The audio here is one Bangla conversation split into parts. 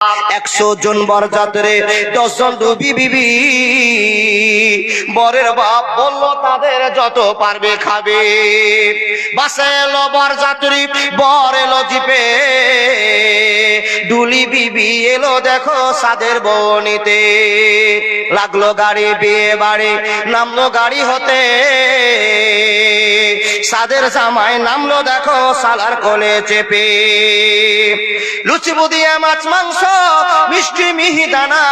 100 জন বরযাত্রী 10 জন ডুবি বিবি বরের বাপ বলল তাদের যত পারবে খাবে। বাসে এলো বরযাত্রী, বর এলো জিপে, ডুলি বিবি এলো দেখো সাদের বনিতে। লাগলো গাড়ি, বিয়ে বাড়ি, নামলো গাড়ি হতে, সাদের জামাই নামলো দেখো সালার কোলে চেপে। লুচি বুদিয়া মাছ মাংস মিষ্টি মিহিদানা,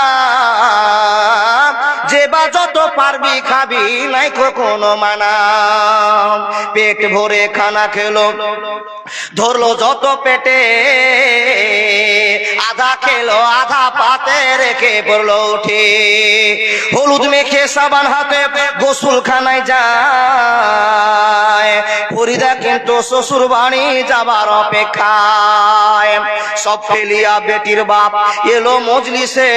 যে বা যত পারবি খাবি নাই কোনো মানা। পেট ভরে খানা খেলো, ধরলো যত পেটে, আধা খেলো আধা পাতে রেখে পড়লো উঠে। হলুদ মেখে সাবান হাতে গোসল খানায় যায়, ফরিদা কিন্তু শ্বশুর বাড়ি যাবার অপেক্ষায়। সব ফেলিয়া বেটির বাপ এলো মজলিসে,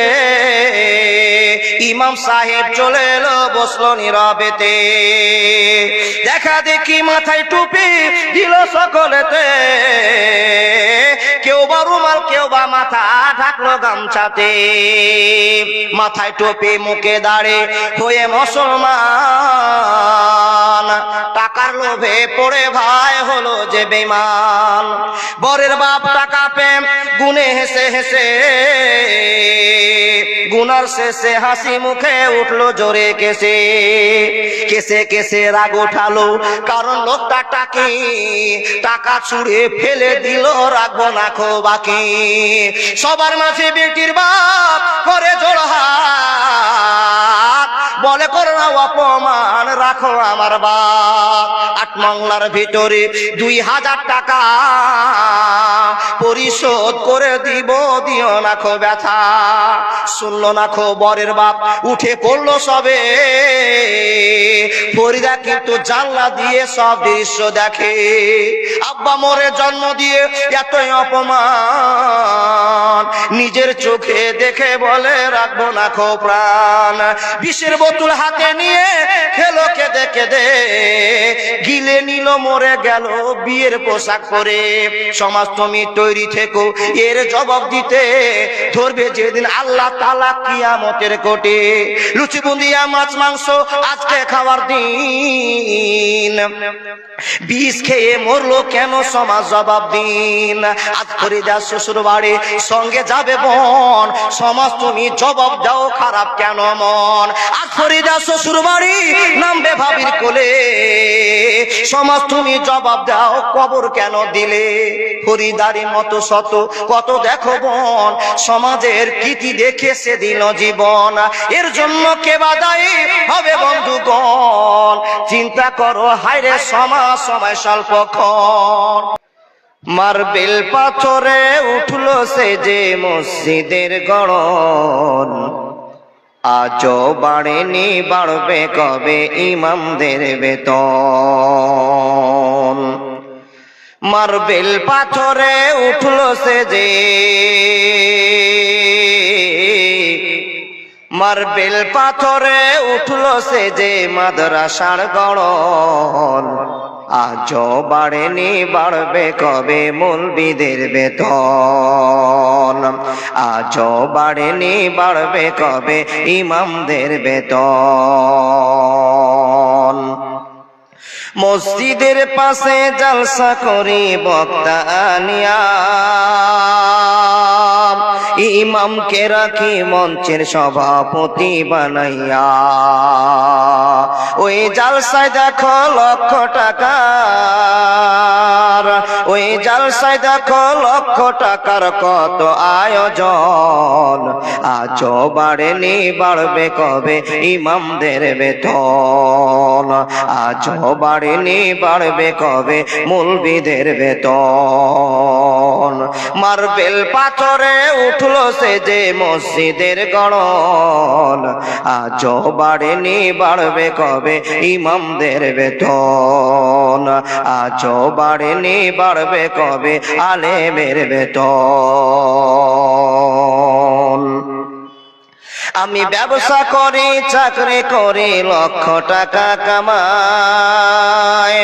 ইমাম সাহেব চলে এলো বসলো নীরবেতে। দেখা দেখি মাথায় টুপি দিল সকলেতে, কেউ বা রুমাল কেউ বা মাথা ঢাকলো গামছাতে। মাথায় টুপি মুখে দাঁড়ে হয়ে মুসলমান, টাকার লোভে পড়ে ভাই হলো যে বেঈমান। বরের বাপ টাকা পে গুনে হেসে হেসে, গুনার শেষে হাসি মুখে উঠলো জোরে কেসে। কেসে কেসে রাগ উঠালো কারণ লোকটা টাকি, টাকা ছুঁড়ে ফেলে দিল রাখবো না খো বাকি। সবার মাঝে বেটির বাপ করে জোড়হাত, বলে করো না অপমান রাখো আমার বাপ। 8 মংলার ভিতরে 2000 টাকা পরিশোধ করে দিব, দিও না খো ব্যথা। শুনলো না খো বরের বাপ, উঠে পড়লো সবে। ফরিদা কিন্তু জানলা দিয়ে সব দৃশ্য দেখে। আব্বা মোরে জন্ম দিয়ে এতই অপমান, নিজের চোখে দেখে বলে রাখবো না খো প্রাণ। বিষের বোতল হাতে নিয়ে খেলো কেঁদে কেঁদে, গিলে নিল মরে গেল বিয়ের পোশাক পরে। সমাজ তুমি তৈরি থেকো এর জবাব দিতে, ধরবে যেদিন আল্লাহ তাআলা কিয়ামতের কোটে। লুচি বুন্দিয়া মাছ মাংস আজকে খাওয়ার দিন, বিষ খেয়ে মরলো কেন সমাজ জবাব দিন। আজ ফরিদা শ্বশুর বাড়ি সঙ্গে যাবে বোন, সমাজ তুমি জবাব দাও খারাপ কেন মন। আজ ফরিদা শ্বশুর বাড়ি নামবে ভাবির কোলে, সমাজ তুমি জবাব দাও কবর কেন দিলে। ফরিদারি মতো শত কত দেখো বোন, সমাজের কীর্তি দেখে সে দিল জীবন। এর জন্য কে বা দায়ী হবে বন্ধুগণ, চিন্তা করো হায়রে সমাজ সময় স্বল্পক্ষণ। মার্বেল পাথরে উঠলো সে যে মসজিদের গড়ন, আজও বাড়েনি বাড়বে কবে ইমামদের বেতন। মার্বেল পাথরে উঠলো সে যে, মার্বেল পাথরে উঠলো সে যে মাদ্রাসার গড়ন, আজও বাড়েনি বাড়বে কবে মৌলবীদের বেতন। আজও বাড়েনি বাড়বে কবে ইমামদের বেতন। মসজিদের পাশে জলসা করি বক্তা আনিয়া, ইমামকে রাখি মঞ্চের সভাপতি বানাইয়া। ওই জালসায় দেখো লক্ষ টাকার, ওই জালসায় দেখো লক্ষ টাকার কত আয়োজন। আজও বাড়েনি বাড়বে কবে ইমামদের বেতন। আজও বাড়েনি বাড়বে কবে মৌলবীদের বেতন। মার্বেল পাথরে উঠলো সে যে মসজিদের গড়ন, আজও বাড়েনি বাড়বে কবে ইমামদের বেতন। আজও বাড়েনি বাড়বে কবে আলেমের বেতন। আমি ব্যবসা করি চাকরি করি লক্ষ টাকা কামাই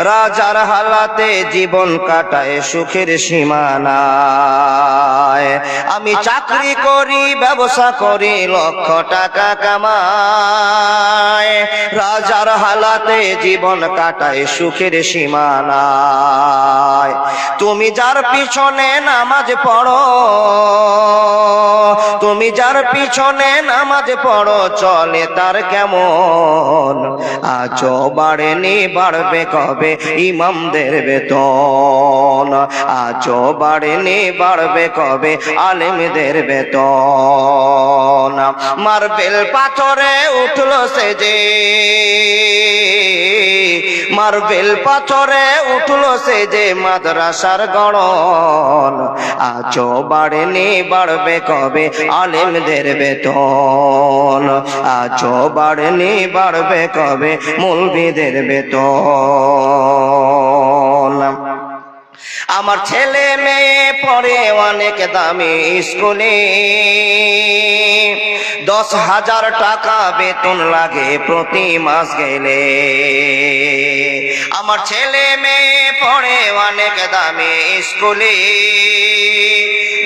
রাজার হালাতে জীবন কাটায় সুখের সীমানায় আমি চাকরি করি ব্যবসা করি লক্ষ টাকা কামাই রাজার হালাতে জীবন কাটায় সুখের সীমানায় তুমি যার পিছনে নামাজ পড়ো তুমি যার পিছনে নামাজ পড়ো চলে তার কেমন আজও বাড়েনি বাড়বে কবে ইমামদের বেতন আজও বাড়েনি বাড়বে কবে আলেমদের বেতন মার্বেল পাথরে উঠলো সে যে মার্বেল পাথরে উঠলো সে যে মাদ্রাসার গড়ন আজও বাড়েনি বাড়বে কবে আলেমদের বেতন আজও বাড়েনি বাড়বে কবে মৌলবীদের বেতন আমার ছেলে মেয়ে পড়ে অনেক দামি স্কুলে 10,000 টাকা বেতন লাগে প্রতি মাস গেলে আমার ছেলে মেয়ে পড়ে অনেক দামি স্কুলে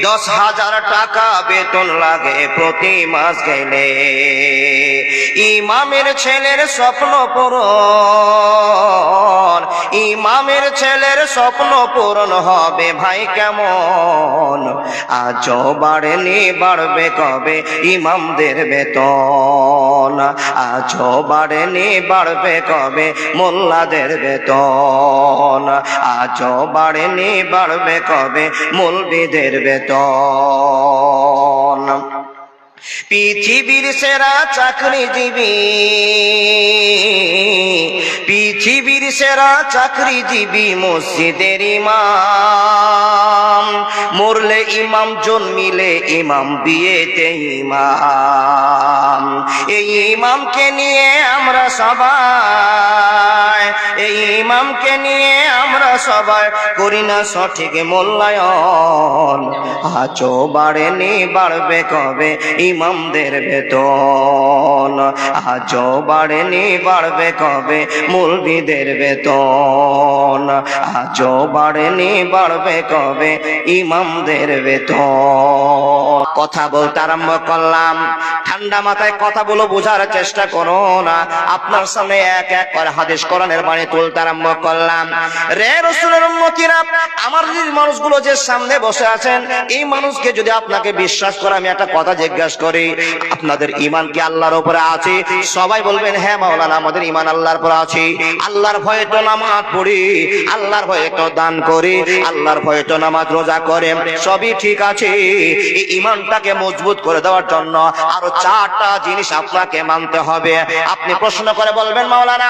10,000 টাকা বেতন লাগে প্রতি মাস গেলে ইমামের ছেলের স্বপ্ন পূরণ ইমামের ছেলের স্বপ্ন পূরণ হবে ভাই কেমন আজও বাড়েনি বাড়বে কবে ইমামদের বেতন আজও বাড়েনি বাড়বে কবে মোল্লাদের বেতন আজও বাড়েনি বাড়বে কবে মৌলবীদের বেতন পৃথিবীর সেরা চাকরিজীবী পৃথিবীর সেরা চাকরিজীবী মসজিদের ইমাম মরলে ইমাম জন্মিলে ইমাম বিয়েতে ইমাম এই ইমামকে নিয়ে আমরা সবাই এই ইমামকে নিয়ে আমরা সবাই করি না সঠিক মূল্যায়ন আজও বাড়েনি বাড়বে কবে ইমামদের বেতন আজও বাড়েনি বাড়বে কবে মৌলবীদের বেতন আজও বাড়েনি বাড়বে কবে ইমামদের বেতন কথা বলতে আরম্ভ করলাম ঠান্ডা মাথায় কথাগুলো বোঝার চেষ্টা করো না আপনার সামনে এক এক করে হাদিস কোরআনের বাণী তুলতে আরম্ভ করলাম রে রাসূলের উম্মতিরা আমার মানুষগুলো যে সামনে বসে আছেন এই মানুষকে যদি আপনাকে বিশ্বাস করে আমি একটা কথা জিজ্ঞাসা করি আপনাদের ঈমান কি আল্লাহর উপরে আছে সবাই বলবেন হ্যাঁ মাওলানা আমাদের ঈমান আল্লাহর উপরে আছে আল্লাহর ভয়ে তো নামাজ পড়ি আল্লাহর ভয়ে তো দান করি আল্লাহর ভয়ে তো নামাজ রোজা করে সবই ঠিক আছে এই ঈমানটাকে মজবুত করে দেওয়ার জন্য আরো 4টা জিনিস আপনাকে মানতে হবে আপনি প্রশ্ন করে বলবেন মাওলানা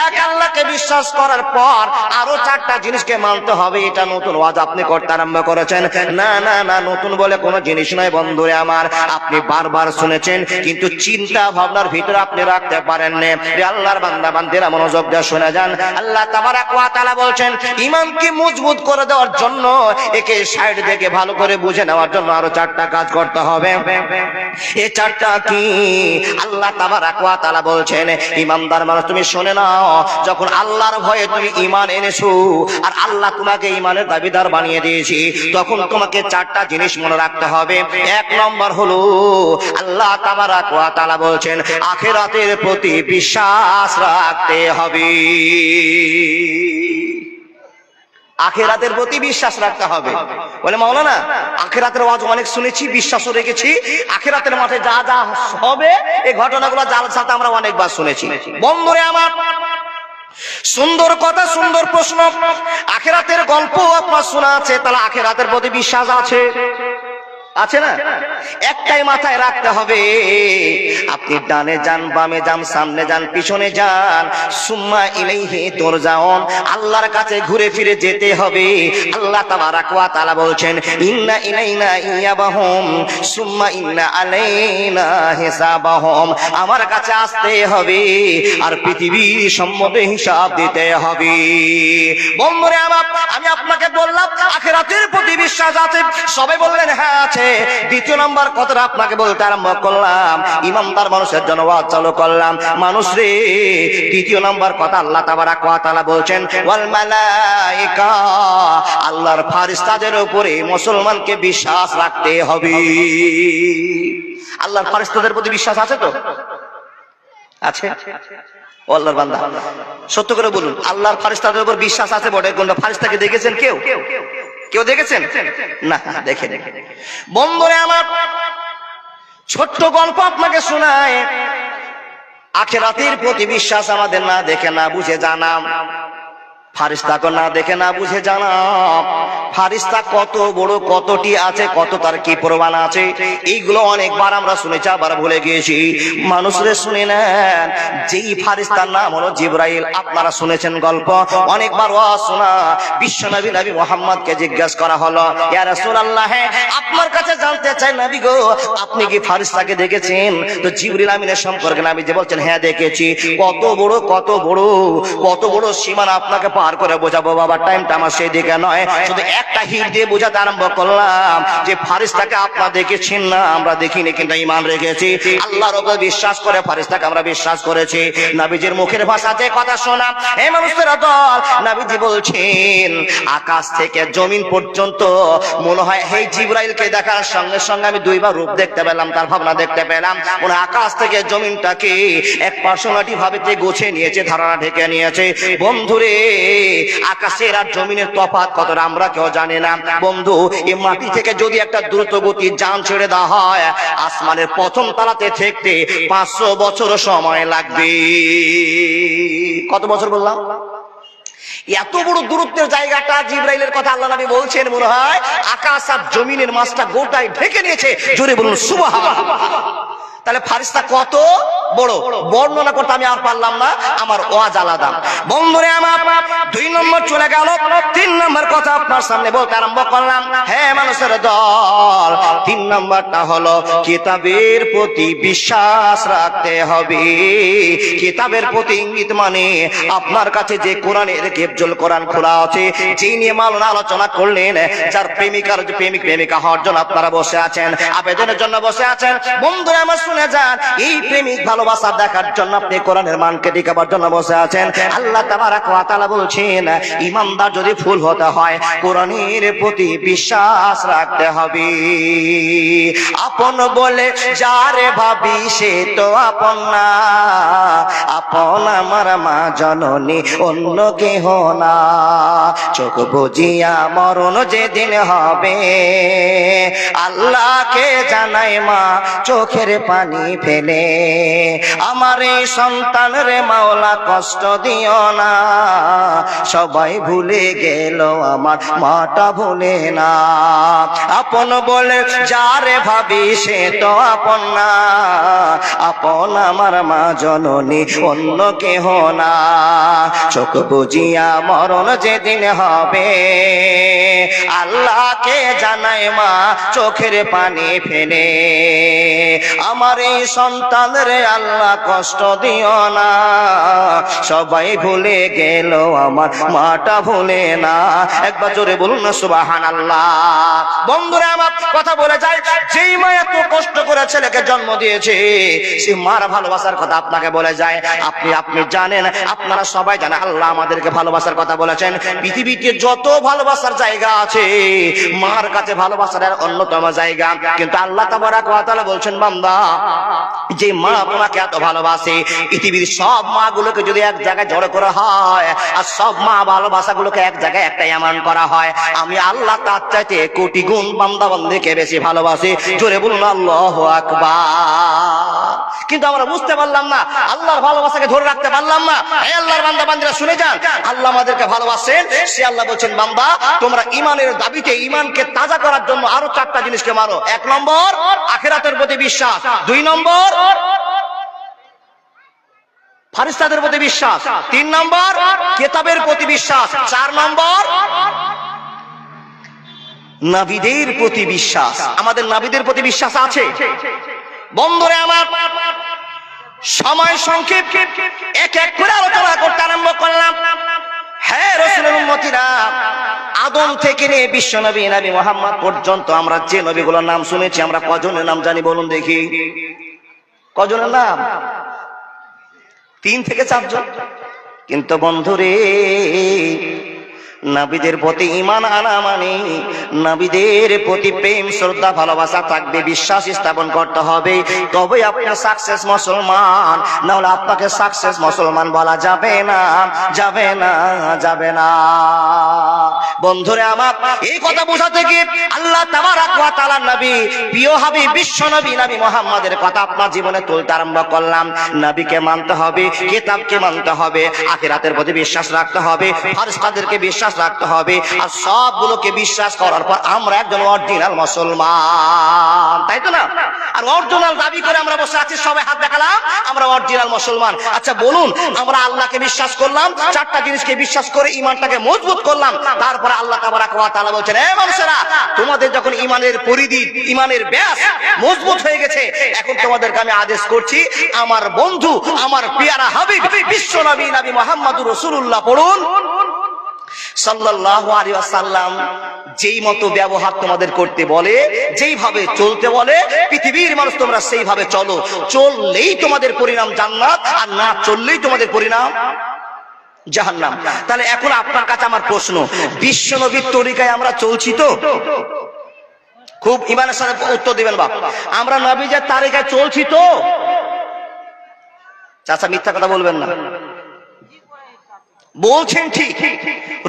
এক আল্লাহকে বিশ্বাস করার পর আরো 4টা জিনিসকে মানতে হবে এটা নতুন ওয়াজ আপনি করতে আরম্ভ করেছেন না না না নতুন বলে কোনো জিনিস নয় বন্ধুরে আমার আপনি বারবার শুনেছেন কিন্তু চিন্তা ভাবনার ভিতরে আপনি রাখতে পারেন না আল্লাহর বান্দা বান্দিরা মনোযোগ দিয়ে শুনে যান আল্লাহ তাবারক ওয়া তাআলা বলছেন ঈমানকে মজবুত করে দেওয়ার জন্য একে সাইড থেকে ভালো করে বুঝে নেওয়ার জন্য আরো 4টা কাজ করতে হবে এই 4টা কি আল্লাহ তাবারক ওয়া তাআলা বলছেন ইমানদার মানুষ তুমি শুনে নাও যখন আল্লাহর ভয়ে তুমি ঈমান এনেছো আর আল্লাহ তোমাকে ঈমানের দাবিদার বানিয়ে দিয়েছি তখন তোমাকে 4টা জিনিস মনে রাখতে হবে এক নম্বর হলো আল্লাহ তাবারক ওয়া তাআলা বলছেন আখিরাতের প্রতি বিশ্বাস রাখতে হবে আখিরাতের প্রতি বিশ্বাস রাখতে হবে বলে মাওলানা আখিরাতের ওয়াজ অনেক শুনেছি বিশ্বাসও রেখেছি আখিরাতের মাঠে যা যা হবে এই ঘটনাগুলো জালসাতে আমরা অনেকবার শুনেছি বন্ধুরে আমার সুন্দর কথা সুন্দর প্রশ্ন আখিরাতের গল্প আপনার শোনা আছে তাহলে আখিরাতের প্রতি বিশ্বাস আছে আছে না একটাই মাথায় রাখতে হবে আপনি ডানে যান বামে যান সামনে যান পিছনে যান সুম্মা ইলাইহি তুরজাউন আল্লাহর কাছে ঘুরে ফিরে যেতে হবে আল্লাহ তাবারক ওয়া তাআলা বলছেন ইন্না ইলাইনা ইয়াবাহুম সুম্মা ইন্না আলাইনা হিসাবাহুম আমার কাছে আসতে হবে আর পৃথিবীর সম্বন্ধে হিসাব দিতে হবে বন্ধুরে আমার আমি আপনাকে বললাম আখিরাতের প্রতি বিশ্বাস আছে সবাই বললেন হ্যাঁ আছে আছে। দ্বিতীয় নাম্বার কথাটা আপনাকে বলতে আরম্ভ করলাম, ইমানদার মানুষের জন্য ওয়াজ চালু করলাম। মানুষ রে, দ্বিতীয় নাম্বার কথা আল্লাহ তাবারাক ওয়া তাআলা বলছেন ওয়াল মালায়েকা, আল্লাহর ফেরেশতাদের উপরে মুসলমানকে বিশ্বাস রাখতে হবে। আল্লাহর ফেরেশতাদের প্রতি বিশ্বাস আছে তো? আছে? ও আল্লাহর বান্দা, সত্য করে বলুন, আল্লাহর ফেরেশতাদের উপর বিশ্বাস আছে বটে, কোনটা ফেরেশতাকে দেখেছেন কেউ? কেউ দেখেছেন? না, দেখেন। বন্ধুরে আমার, ছোট্ট গল্প আপনাকে শোনায়। আখিরাতের প্রতি বিশ্বাস আমাদের না দেখে না বুঝে জানাম, ফারিস্তাকে না দেখে না বুঝে জানাম ফারিস্তা কত বড়, কতটি আছে, কত তার কি প্রমাণ আছে, এইগুলো অনেকবার আমরা শুনেছি, আবার ভুলে গিয়েছি। মানুষরে শুনে নেন, যেই ফারিস্তার নাম হলো জিবরাইল। আপনারা শুনেছেন গল্প, অনেকবার ওয়াজ শোনা। বিশ্বনবী নবী মুহাম্মদকে জিজ্ঞাসা করা হলো, ইয়া রাসূলুল্লাহ, আপনার কাছে জানতে চাই নবী গো, আপনি কি ফারিস্তাকে দেখেছেন? তো জিবরিল আমিনের সম্পর্কে নবী যে বলছেন, হ্যাঁ দেখেছি। কত বড়, কত বড়, কত বড় সীমানা আপনাকে পার করে বোঝাবো বাবা, টাইমটা আমার সেই দিকে নয়। শুধু একটা হিট দিয়ে বোঝাতে আরম্ভ করলাম যে ফারিস্তাকে আপনারা দেখেছেন না, আমরা দেখিনি, কিন্তু ঈমান রেখেছি, আল্লাহর উপর বিশ্বাস করে ফারিস্তাকে আমরা বিশ্বাস করেছি। নবীজির মুখের ভাষাতে কথা শোনা, এই মানুষের দল, নবীজি বলছেন আকাশ থেকে জমিন পর্যন্ত মনে হয় এই জিবরাইলকে দেখার সঙ্গে সঙ্গে আমি দুইবার রূপ দেখতে পেলাম, তার ভাবনা দেখতে পেলাম। ওরা আকাশ থেকে জমিনটাকে এক পার্সোনালিটি ভাবে গোছে নিয়েছে, ধারণা ঢেকে নিয়েছে। বন্ধুরে, আকাশের আর জমিনের তফাৎ কতটা আমরা কেউ জানি না। বন্ধু, এই মাটি থেকে যদি একটা দ্রুত গতি যান ছেড়ে দেওয়া হয়, আসমানের প্রথম তলাতে থাকতে 500 বছর সময় লাগবে। কত বছর বললাম? এত বড় দূরত্বের জায়গাটা জিবরাইলের কথা আল্লাহ নবী বলছেন, মনে হয় আকাশ আর জমিনের মাঝটা গোটাই ঢেকে নিয়েছে। জোরে বলুন সুবহানাল্লাহ। তাহলে ফারিস্তা কত বড় বর্ণনা করতে আমি আর পারলাম না, আমার ওয়াজ আলাদা। বন্ধুরে আমার, 2 নম্বর চলে গেল, 3 নম্বর কথা আপনার সামনে বলতে আরম্ভ করলাম। হ্যাঁ মানুষের দল, 3 নম্বরটা হলো কিতাবের প্রতি বিশ্বাস রাখতে হবে। কিতাবের প্রতি ইঙ্গিত মানে আপনার কাছে যে কোরআনের কেবজল কোরআন খোলা আছে, যেই নিয়ে মাওলানা আলোচনা করলেন, যার প্রেমিকার প্রেমিক প্রেমিকা হওয়ার জন্য আপনারা বসে আছেন, আবেদনের জন্য বসে আছেন। বন্ধুরা আমার শুনে যান, এই প্রেমিক ভালোবাসা দেখার জন্য আপনি কোরআনের মানকে দেখাবার জন্য বসে আছেন। আল্লাহ তাবারাক ওয়া তাআলা বলছেন, ইমানদার যদি ফুল হতে হয়, কোরআনের প্রতি বিশ্বাস রাখতে হবে। আপন বলে যারে ভাবি সে তো আপন না, আপন আমার মা জননী, অন্য কেহ না। চোখ বুজিয়া মরণ যেদিন হবে, আল্লাহকে জানাই মা চোখের পানি ফেলে। আমার এই সন্তান রে মাওলা কষ্ট দিও না, সবাই ভুলে গেল আমার মাটা ভুলে না। আপন বলে যারে ভাবি সে তো আপন না, আপন আমার মা জননী, অন্য কেহ না। চোখ বুজিয়া মরণ যেদিন হবে, আল্লাহকে জানাই মা চোখের পানি ফেলে। আমার এই সন্তান রে আল্লাহ কষ্ট দিও না, সবাই ভুলে গেল আমার মাটা ভুলে না। একবার জোরে বলুন না সুবহানাল্লাহ। বন্ধুরা আমার কথা বলে যায়, যেই মা এত কষ্ট করে ছেলেকে জন্ম দিয়েছে, সেই মার ভালোবাসার কথা আপনাকে বলে যায়। আপনি জানেন, আপনারা সবাই জানেন, আল্লাহ আমাদেরকে ভালোবাসার কথা বলেছেন। পৃথিবীতে যত ভালোবাসার জায়গা আছে, মার কাছে ভালোবাসার অন্যতম জায়গা। কিন্তু আল্লাহ তাবারাক ওয়া তাআলা বলছেন, বান্দা, যে মা আপনাকে এত ভালোবাসে, পৃথিবীর সব মা গুলোকে যদি এক জায়গায় জড়ো করা হয়, আর সব মা ভালোবাসা গুলোকে এক জায়গায় একটা এমন করা হয়, আমি আল্লাহ তার চাইতে কোটি গুণ বান্দা বান্দিকে বেশি ভালোবাসি। জোরে বলুন আল্লাহু আকবার। কিন্তু আমরা বুঝতে পারলাম না, আল্লাহর ভালোবাসাকে ধরে রাখতে পারলাম না। এই আল্লাহর বান্দা বান্দিরা শুনে যান, আল্লাহ আমাদেরকে ভালোবাসেন। সে আল্লাহ বলছেন, বান্দা তোমরা ঈমানের দাবিতে, ঈমানকে তাজা করার জন্য আরো 4টা জিনিসকে মারো। 1 নম্বর আখিরাতের প্রতি বিশ্বাস, 2 নম্বর ফারিস্তাদের প্রতি বিশ্বাস, 3 নম্বর কিতাবের প্রতি বিশ্বাস, 4 নম্বর নবীদের প্রতি বিশ্বাস। আমাদের নবীদের প্রতি বিশ্বাস আছে? বন্ধুরা আমার, সময় সংক্ষেপ, এক এক করে আলোচনা করতে আরম্ভ করলাম। হ্যাঁ রাসূলের উম্মতিরা, আদম থেকে নিয়ে বিশ্ব নবী নবী মুহাম্মদ পর্যন্ত আমরা যে নবীগুলোর নাম শুনেছি আমরা কজনের নাম জানি বলুন দেখি? কজনের নাম? 3 থেকে 4 জন। কিন্তু বন্ধুরে, নবীদের প্রতি ঈমান আনা মানে নবীদের প্রতি প্রেম শ্রদ্ধা ভালোবাসা থাকবে, বিশ্বাস স্থাপন করতে হবে, তবে আপনি সাকসেস মুসলমান, না হলে আপনাকে সাকসেস মুসলমান বলা যাবে না, যাবে না, যাবে না। বন্ধুরে আমার, এই কথা বোঝাতে গিয়ে আল্লাহ তাবারাক ওয়া তাআলা নবী প্রিয় হাবিব বিশ্ব নবী নবী মুহাম্মাদের কথা আপনার জীবনে তুলতে আরম্ভ করলাম। নবীকে মানতে হবে, কিতাবকে মানতে হবে, আখিরাতের প্রতি বিশ্বাস রাখতে হবে, ফেরেশতাদেরকে বিশ্বাস রাখতে হবে, আর সবগুলোকে বিশ্বাস করার পর আমরা একজন অরিজিনাল মুসলমান, তাই তো না? আর অরিজিনাল দাবি করে আমরা বসে আছি, সবাই হাত দেখালাম আমরা অরিজিনাল মুসলমান। আচ্ছা বলুন, আমরা আল্লাহকে বিশ্বাস করলাম, 4টা জিনিসকে বিশ্বাস করে ঈমানটাকে মজবুত করলাম, তারপরে আল্লাহ তাবারাক ওয়া তাআলা বলছেন, হে মানুষেরা, তোমাদের যখন ঈমানের পরিধি, ঈমানের ব্যাস মজবুত হয়ে গেছে, এখন তোমাদেরকে আমি আদেশ করছি, আমার বন্ধু, আমার পেয়ারা হাবিব বিশ্ব নবী নবী মুহাম্মদুর রাসূলুল্লাহ পড়ুন সাল্লাল্লাহু আলাইহি ওয়াসাল্লাম যেই মতো ব্যবহার তোমাদের করতে বলে, যেইভাবে চলতে বলে, পৃথিবীর মানুষ তোমরা সেইভাবে চলো। চললেই তোমাদের পরিণাম জান্নাত, আর না চললেই তোমাদের পরিণাম জাহান্নাম। তাহলে এখন আপনার কাছে আমার প্রশ্ন, বিশ্ব নবীর তরিকায় আমরা চলছি তো? খুব ঈমানের সাথে উত্তর দিবেন বাপ, আমরা নবীর তরিকায় চলছি তো? চাচা মিথ্যা কথা বলবেন না, বলছেন ঠিক।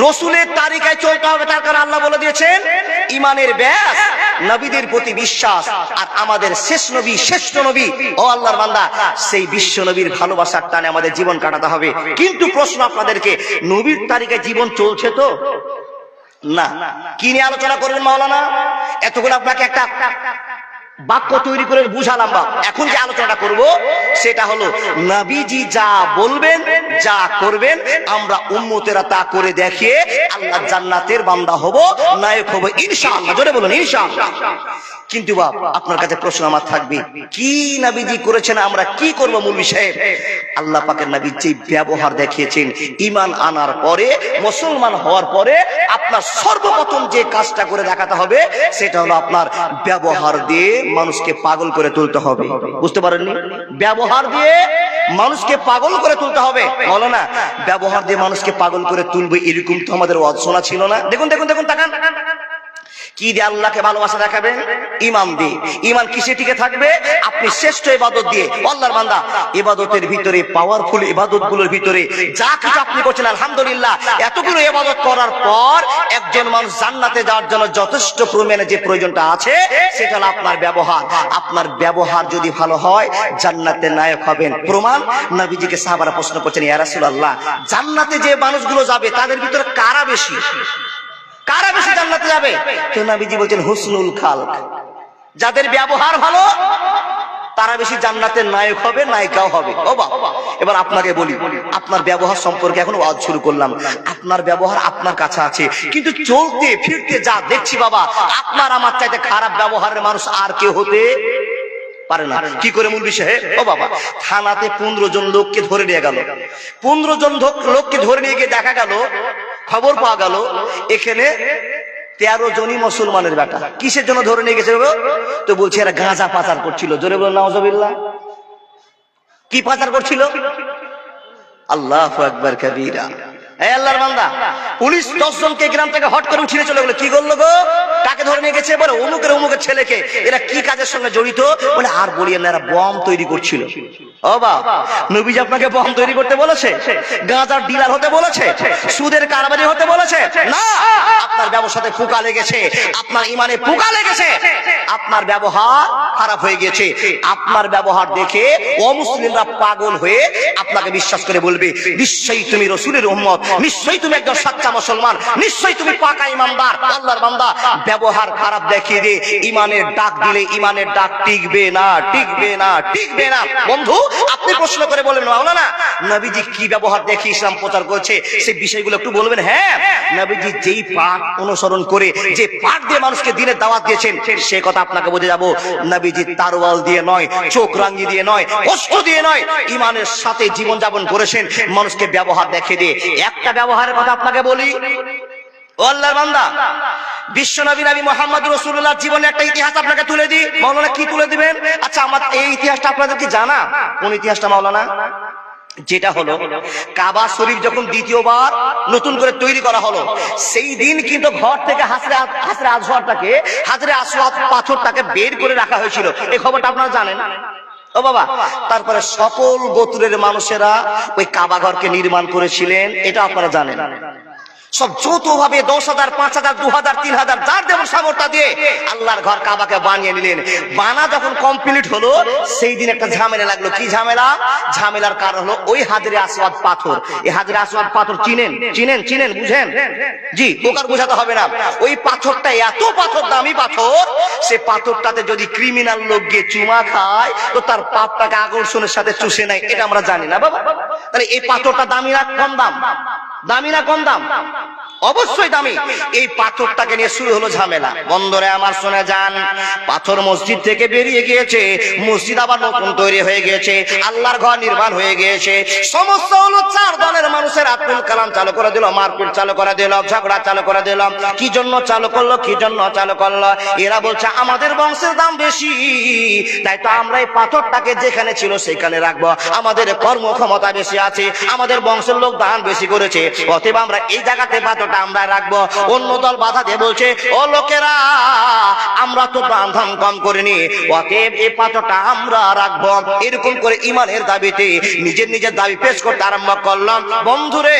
রাসূলের তরিকায় চলতে হবে, তার কারণ আল্লাহ বলে দিয়েছেন ঈমানের ব্যাস নবীদের প্রতি বিশ্বাস, আর আমাদের শেষ নবী, শ্রেষ্ঠ নবী, ও আল্লাহর বান্দা, সেই বিশ্ব নবীর ভালোবাসার টানে আমাদের জীবন কাটাতে হবে। কিন্তু প্রশ্ন আপনাদেরকে, নবীর তরিকায় জীবন চলছে তো? না। কি নিয়ে আলোচনা করবেন মাওলানা? এতক্ষণ আপনাকে একটা বাক্য তৈরি করে বুঝালাম, বা এখন যে আলোচনাটা করব সেটা হলো নবীজি যা বলবেন, যা করবেন, আমরা উম্মতেরা তা করে দেখিয়ে আল্লাহ জান্নাতের বান্দা হব, নায়ক হব ইনশাআল্লাহ। জোরে বলুন ইনশাআল্লাহ। কিন্তু বাপ, আপনার কাছে প্রশ্ন আমার থাকবে, কি নবীজি করেছেন, আমরা কি করব? মুলবি সাহেব, আল্লাহ পাকের নবী যে ব্যবহার দেখিয়েছেন, ঈমান আনার পরে, মুসলমান হওয়ার পরে আপনার সর্বপ্রথম যে কাজটা করে দেখাতে হবে সেটা হলো আপনার ব্যবহার দিয়ে মানুষকে পাগল করে তুলতে হবে। বুঝতে পারেননি? ব্যবহার দিয়ে মানুষকে পাগল করে তুলতে হবে। বলো না, ব্যবহার দিয়ে মানুষকে পাগল করে তুলবে, এরকম তো আমাদের ওয়াজ শোনা ছিল না? দেখুন দেখুন দেখুন, তাকান, কি দিয়ে আল্লাহকে ভালোবাসা দেখাবেন? ঈমান দিয়ে। ঈমান কিসে টিকে থাকবে? আপনি শ্রেষ্ঠ ইবাদত দিয়ে। আল্লাহর বান্দা, ইবাদতের ভিতরে, পাওয়ারফুল ইবাদতগুলোর ভিতরে যা কিছু আপনি করছেন, আলহামদুলিল্লাহ, এতগুলো ইবাদত করার পর একজন মানুষ জান্নাতে যাওয়ার জন্য যথেষ্ট পরিমাণে যে প্রয়োজনটা আছে সেটা হলো আপনার ব্যবহার। আপনার ব্যবহার যদি ভালো হয়, জান্নাতের নায়ক হবেন। প্রমাণ, নবীজিকে সাহাবারা প্রশ্ন করছেন, ইয়া রাসূলুল্লাহ, জান্নাতে যে মানুষগুলো যাবে তাদের ভিতরে কারা বেশি, কারা বেশি জান্নাতে যাবে? তো নবীজি বলছেন, হুসনুল খালক, যাদের ব্যবহার ভালো তারা বেশি জান্নাতের নায়ক হবে, নায়িকাও হবে। ও বাবা, এবার আপনাকে বলি, আপনার ব্যবহার সম্পর্কে এখন ওয়াজ শুরু করলাম। আপনার ব্যবহার আপনার কাছে আছে, কিন্তু চলতে ফিরতে যা দেখছি বাবা, আপনার আমার চাইতে খারাপ ব্যবহারের মানুষ আর কেউ হতে পারে না। কি করে মুলবি সাহেব? ও বাবা, থানাতে 15 জন লোককে ধরে নিয়ে গেল। 15 জন লোককে ধরে নিয়ে গিয়ে দেখা গেল, খবর পাওয়া গেল এখানে 13 জনই মুসলমানের বেটা। কিসের জন্য ধরে নিয়ে গেছে? তো বলছে এরা গাঁজা পাচার করছিল। জোরে বলুন নাউজুবিল্লাহ। কি পাচার করছিল? আল্লাহু আকবার কাবীরা। এই আল্লাহর বান্দা, পুলিশ 10 জনকে গ্রাম থেকে হট করে উঠিয়ে চলে গেল। কি করলো গো? কাকে ধরে নিয়ে গেছে? বলে অমুকের ছেলেকে। এরা কি কাজের সঙ্গে জড়িত? বলে আর বলিয়েন না, এরা বম তৈরি করছিল। ও বাবা, নবীজি আপনাকে বম তৈরি করতে বলেছে? গাঁজার ডিলার হতে বলেছে? সুদের কারবারি হতে বলেছে? না, আপনার ব্যবসাতে পোকা লেগেছে, আপনার ঈমানে পোকা লেগেছে, আপনার ব্যবহার খারাপ হয়ে গেছে। আপনার ব্যবহার দেখে অমুসলিমরা পাগল হয়ে আপনাকে বিশ্বাস করে বলবে, নিশ্চয়ই তুমি রাসূলের উম্মত, নিশ্চয়ই তুমি একজন সচ্চা মুসলমান, নিশ্চয়ই তুমি পাকা ঈমানদার। আল্লাহর বান্দা, ব্যবহার খারাপ দেখিয়ে দিয়ে ইমানের ডাক দিলে ইমানের ডাক টিকবে না, টিকবে না, টিকবে না। বন্ধু, আপনি প্রশ্ন করে বলেন মাওলানা নবীজি কি ব্যবহার দেখে ইসলাম প্রচার করেছে, সেই বিষয়গুলো একটু বলবেন। হ্যাঁ, নবীজি যেই পাঠ অনুসরণ করে, যে পাঠ দিয়ে মানুষকে দিনের দাওয়াত দিয়েছেন, সে কথা আপনাকে বুঝে যাব। নবীজি তারওয়াল দিয়ে নয়, চোখ রাঙিয়ে দিয়ে নয়, অস্ত্র দিয়ে নয়, ইমানের সাথে জীবন যাপন করেছেন মানুষকে ব্যবহার দেখে দিয়ে। একটা ব্যবহারের কথা আপনাকে বলি, ও আল্লাহর বান্দা, বিশ্ব নবী নবী মুহাম্মদ রাসূলুল্লাহর জীবনে একটা ইতিহাস আপনাকে তুলে দিই। মাওলানা কি তুলে দিবেন? আচ্ছা, আমার এই ইতিহাসটা আপনাদের কি জানা? কোন ইতিহাসটা মাওলানা? যেটা হলো কাবা শরীফ যখন দ্বিতীয়বার নতুন করে তৈরি করা হলো, সেই দিন কিন্তু ঘর থেকে হাজরে আসওয়াদটাকে, হাজরে আসওয়াদ পাথরটাকে বের করে রাখা হয়েছিল। এই খবরটা আপনারা জানেন? ও বাবা, তারপরে সকল গোত্রের মানুষেরা ওই কাবা ঘরকে নির্মাণ করেছিলেন, এটা আপনারা জানেন। সব যৌথভাবে 10,000, 5,000, 2,000, 3,000 যার যেমন সামর্থ্য দিয়ে আল্লাহর ঘর কাবাকে বানিয়ে নিলেন। বানা যখন কমপ্লিট হলো, সেই দিন একটা ঝামেলা লাগলো। কি ঝামেলা? ঝামেলার কারণ হলো ওই হাজরে আসওয়াদ পাথর। এই হাজরে আসওয়াদ পাথর চিনেন? চিনেন? চিনেন? বুঝেন? জি, ওকার বোঝাতে হবে না। ওই পাথরটা এত পাথর, দামি পাথর, সে পাথরটাতে যদি ক্রিমিনাল লোক গিয়ে চুমা খায় তো তার পাপটাকে আকর্ষণের সাথে চুষে নেয়। এটা আমরা জানি না বাবা? তাহলে এই পাথরটা দামি না কম দাম? দামি না কম দাম? অবশ্যই দামি। এই পাথরটাকে নিয়ে শুরু হলো ঝামেলা। বন্ধুরা আমার, শুনে যান, পাথর মসজিদ থেকে বেরিয়ে গিয়েছে, মসজিদ আবার নতুন তৈরি হয়ে গিয়েছে, আল্লাহর ঘর নির্মাণ হয়ে গিয়েছে। সমস্যা হলো চার দলের মানুষের আব্দুল কালাম চালু করে দিল, মারপিট চালু করে দিল, ঝগড়া চালু করে দিল। কি জন্য চালু করলো? কি জন্য চালু করলো? এরা বলছে আমাদের বংশের দাম বেশি, তাই তো আমরা এই পাথরটাকে যেখানে ছিল সেখানে রাখবো। আমাদের কর্মক্ষমতা বেশি আছে, আমাদের বংশের লোক দান বেশি করেছে, অতএব আমরা এই জায়গাতে পাথরটা আমরা রাখবো। অন্য দল বাধা দিয়ে বলছে ও লোকেরা, আমরা তো দান ধান কম করিনি, অতএব এই পাথরটা আমরা রাখবো। এরকম করে ইমানের দাবিতে নিজের নিজের দাবি পেশ করতে আরম্ভ করলাম। বন্ধুরে,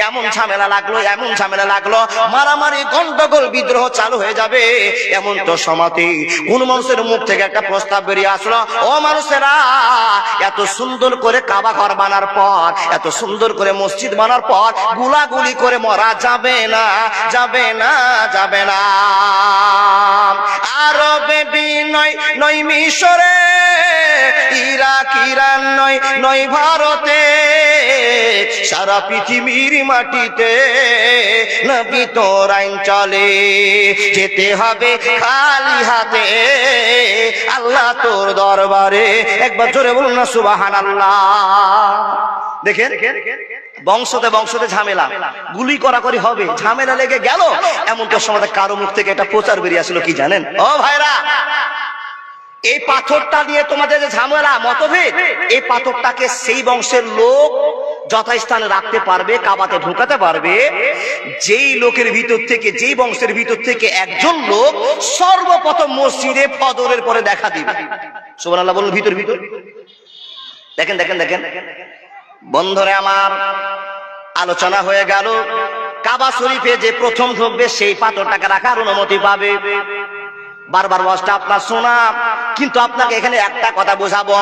এমন ঝামেলা লাগলো, এমন ঝামেলা লাগলো, মারামারি, গন্ডগোল, বিদ্রোহ চালু হয়ে যাবে। এমন তো সমাধি কোন মানুষের মুখ থেকে একটা প্রস্তাব বেরিয়ে আসলো, ও মানুষেরা, এত সুন্দর করে কাবা ঘর বানার পর, এত সুন্দর করে মসজিদ বানার পর গুলাগুলি করে মরা যাবে না, যাবে না, যাবে না। আরবে নয়, নয় মিশরে, ইরাক, ইরান নয়, নয় ভারতে, সারা পৃথিবীর মাটিতে নবী তোর আইন চলে। যেতে হবে খালি হাতে আল্লাহ তোর দরবারে। একবার জোরে বলুন না সুবহানাল্লাহ। দেখেন, বংশতে বংশতে ঝামেলা, গুলি করাকরি হবে, ঝামেলা লেগে গেল। এমন তো সময় কারো মুখ থেকে একটা প্রচার বেরিয়ে আসলো, কি জানেন? ও ভাইরা, এই পাথরটা নিয়ে তোমাদের যে ঝামেলা, মতভেদ, এই পাথরটাকে সেই বংশের লোক যথাস্থানে রাখতে পারবে, কাবাতে ঢুকাতে পারবে, যেই লোকের ভিতর থেকে, যেই বংশের ভিতর থেকে একজন লোক সর্বপ্রথম মসজিদে ফজরের পরে দেখা দিবে। সুবহানাল্লাহ বলুন। ভিতর ভিতর দেখেন, দেখেন, দেখেন। বন্ধুরে আমার, আলোচনা হয়ে গেল কাবা শরীফে যে প্রথম ঢুকবে সেই পাথরটাকে রাখার অনুমতি পাবে। বারবার ওয়াজটা আপনার শোনা, কিন্তু আপনাকে এখানে একটা কথা বোঝাবো,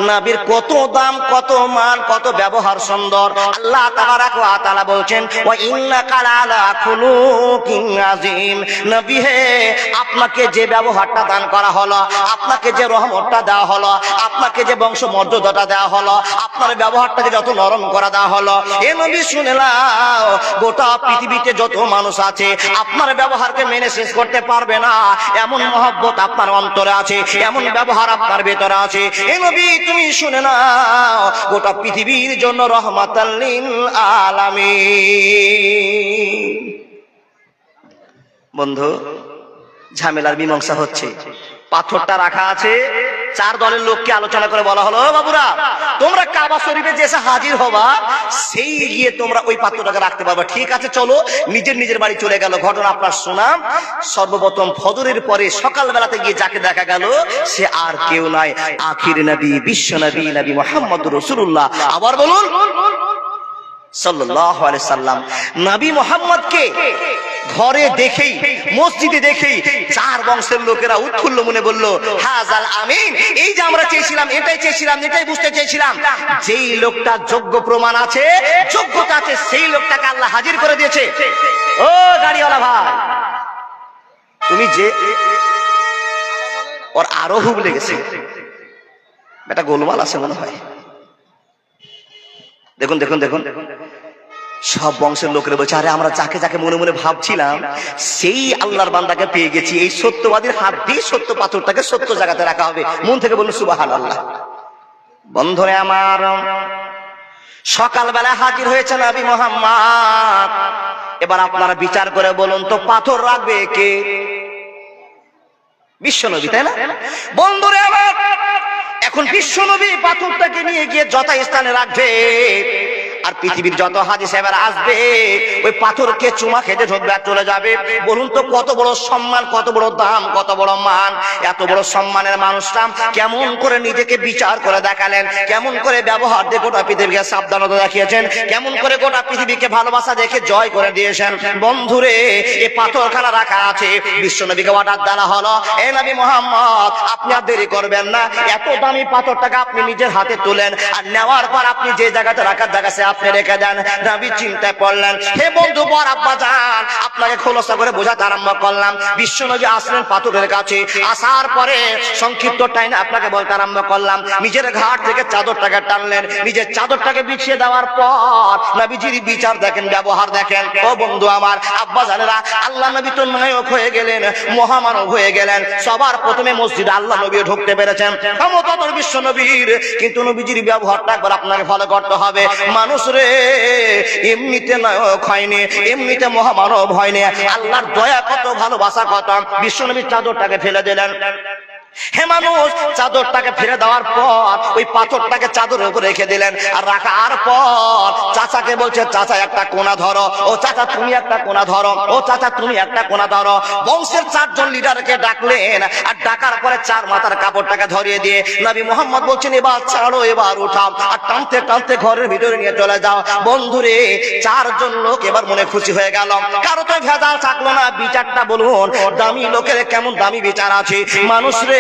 নবীর কত দাম, কত মান, কত ব্যবহার সুন্দর। আল্লাহ তাবারাক ওয়া তাআলা বলছেন, ওয়া ইন্নাকা লাআলা খুলুকিন আযীম। নবী হে, আপনাকে যে ব্যবহারটা দান করা হলো, আপনাকে যে রহমতটা দেওয়া হলো, আপনাকে যে বংশমর্যাদাটা দেওয়া হলো, আপনার ব্যবহারটাকে যত নরম করা দেওয়া হলো, এ নবী শুনে নাও, গোটা পৃথিবীতে যত মানুষ আছে আপনার ব্যবহারকে মেনে শেষ করতে পারবে না। এমন মহব্বত আপনার অন্তরে আছে, এমন ব্যবহার আপনার ভেতরে আছে। এ নবী তুমি শুনে নাও, গোটা পৃথিবীর জন্য রহমাতাল লিল আলামিন। বন্ধু, ঝামেলার মীমাংসা হচ্ছে, পাথরটা রাখা আছে, চার দলের লোককে আলোচনা করে বলা হলো, বাবুরা তোমরা কাবা শরীফে যে এসে হাজির হবা, সেই গিয়ে তোমরা ওই পাথরটাকে রাখতে পারবা। ঠিক আছে, চলো। নিজের নিজের বাড়ি চলে গেল। ঘটনা আপনার শোনাম। সর্বপ্রথম ফজরের পরে সকালবেলাতে গিয়ে যাকে দেখা গেল, সে আর কেউ নয়, আখির নবী, বিশ্ব নবী, নবী মুহাম্মদুর রাসূলুল্লাহ। আবার বলুন সাল্লাল্লাহু আলাইহি সাল্লাম। নবী মুহাম্মদকে ঘরে দেখেই, মসজিদে দেখেই চার বংশের লোকেরা উৎফুল্ল মনে বলল, হাজাল আমিন। এই যে আমরা চেয়েছিলাম, এটাই চেয়েছিলাম, এটাই বুঝতে চেয়েছিলাম। যেই লোকটা যোগ্য প্রমাণ আছে, যোগ্যতা আছে, সেই লোকটাকে আল্লাহ হাজির করে দিয়েছে। ও গাড়িওয়ালা ভাই, তুমি যে ওর আরো হুব লেগেছে, এটা গোলমাল আছে মনে হয়। দেখুন দেখুন দেখুন, সব বংশের লোকেরা বলছে আরে আমরা যাকে যাকে মনে মনে ভাবছিলাম সেই আল্লাহর বান্দাকে পেয়ে গেছি। এই সত্যবাদীর হাত দিয়ে সত্য পাথরটাকে সত্য জায়গাতে রাখা হবে। মন থেকে বলুন সুবহানাল্লাহ। বন্ধুরে আমার, সকালবেলা হাজির হয়েছে নবী মুহাম্মদ। এবার আপনারা বিচার করে বলুন তো পাথর রাখবে কে? বিশ্বনবী, তাই না? বন্ধুরে আমার, এখন বিশ্বনবী পাথরটাকে নিয়ে গিয়ে যথা স্থানে রাখবে, আর পৃথিবীর যত হাজি সাহেবেরা আসবে ওই পাথরকে চুমা খেতে ঢুকবে আর চলে যাবে। বলুন তো কত বড় সম্মান, কত বড় দাম, কত বড় মান। এত বড় সম্মানের মানুষটা কেমন করে নিজেকে বিচার করে দেখালেন, কেমন করে ব্যবহার দিয়ে গোটা পৃথিবীকে সাবধানতা দেখিয়েছেন, কেমন করে গোটা পৃথিবীকে ভালোবাসা দেখে জয় করে দিয়েছেন। বন্ধুরে, এই পাথরখানা রাখা আছে, বিশ্বনবীকে অর্ডার দেওয়া হলো, এ নবী মুহাম্মদ আপনি আর দেরি করবেন না, এত দামি পাথরটাকে আপনি নিজের হাতে তুলেন, আর নেওয়ার পর আপনি যে জায়গাতে রাখার জায়গা আপনি রেখে দেন। নবী চিন্তায় পড়লেন, হে বন্ধু বর আব্বা জান, আপনাকে খোলসা করে বোঝাতে আরম্ভ করলাম। বিশ্বনবী আসলেন পাথরের কাছে, আসার পরে সংক্ষিপ্ত টাইমে আপনাকে বলতে আরম্ভ করলাম। নিজের ঘাট থেকে চাদরটাকে টানলেন, নিজের চাদরটাকে বিছিয়ে দেওয়ার পর নবীজির বিচার দেখেন, ব্যবহার দেখেন। ও বন্ধু আমার, আব্বা জানেরা, আল্লাহ নবী তো নায়ক হয়ে গেলেন, মহামানব হয়ে গেলেন। সবার প্রথমে মসজিদে আল্লাহ নবী ঢুকতে পেরেছেন, ক্ষমতা তোর বিশ্ব নবীর। কিন্তু নবীজির ব্যবহারটা একবার আপনাকে ফলো করতে হবে। মানুষ রে এমনিতে নায়ক হয়নি, এমনিতে মহামানব হয়নি, আল্লাহর দয়া কত, ভালোবাসা কত। বিশ্বনবী চাদরটাকে ফেলে দিলেন। হে মানুষ, চাদরটাকে ফিরে দেওয়ার পর ওই পাথরটাকে চাদরের উপর রেখে দিলেন, আর রাখার পর চাচাকে বলছে, চাচা একটা কোনা ধরো, ও চাচা তুমি একটা কোনা ধরো, ও চাচা তুমি একটা কোনা ধরো। বংশের 4 জন লিডারকে ডাকলেন, আর ডাকার পরে 4 মাথার কাপড়টাকে ধরিয়ে দিয়ে নবী মুহাম্মদ বলছেন, এবার ছাড়ো, এবার উঠাও, আর টানতে টানতে ঘরের ভিতরে নিয়ে চলে যাও। বন্ধুরে, 4 জন লোক এবার মনে খুশি হয়ে গেল, কারো তো ভেজাল থাকলো না। বিচারটা বলুন, দামি লোকের কেমন দামি বিচার আছে। মানুষ রে,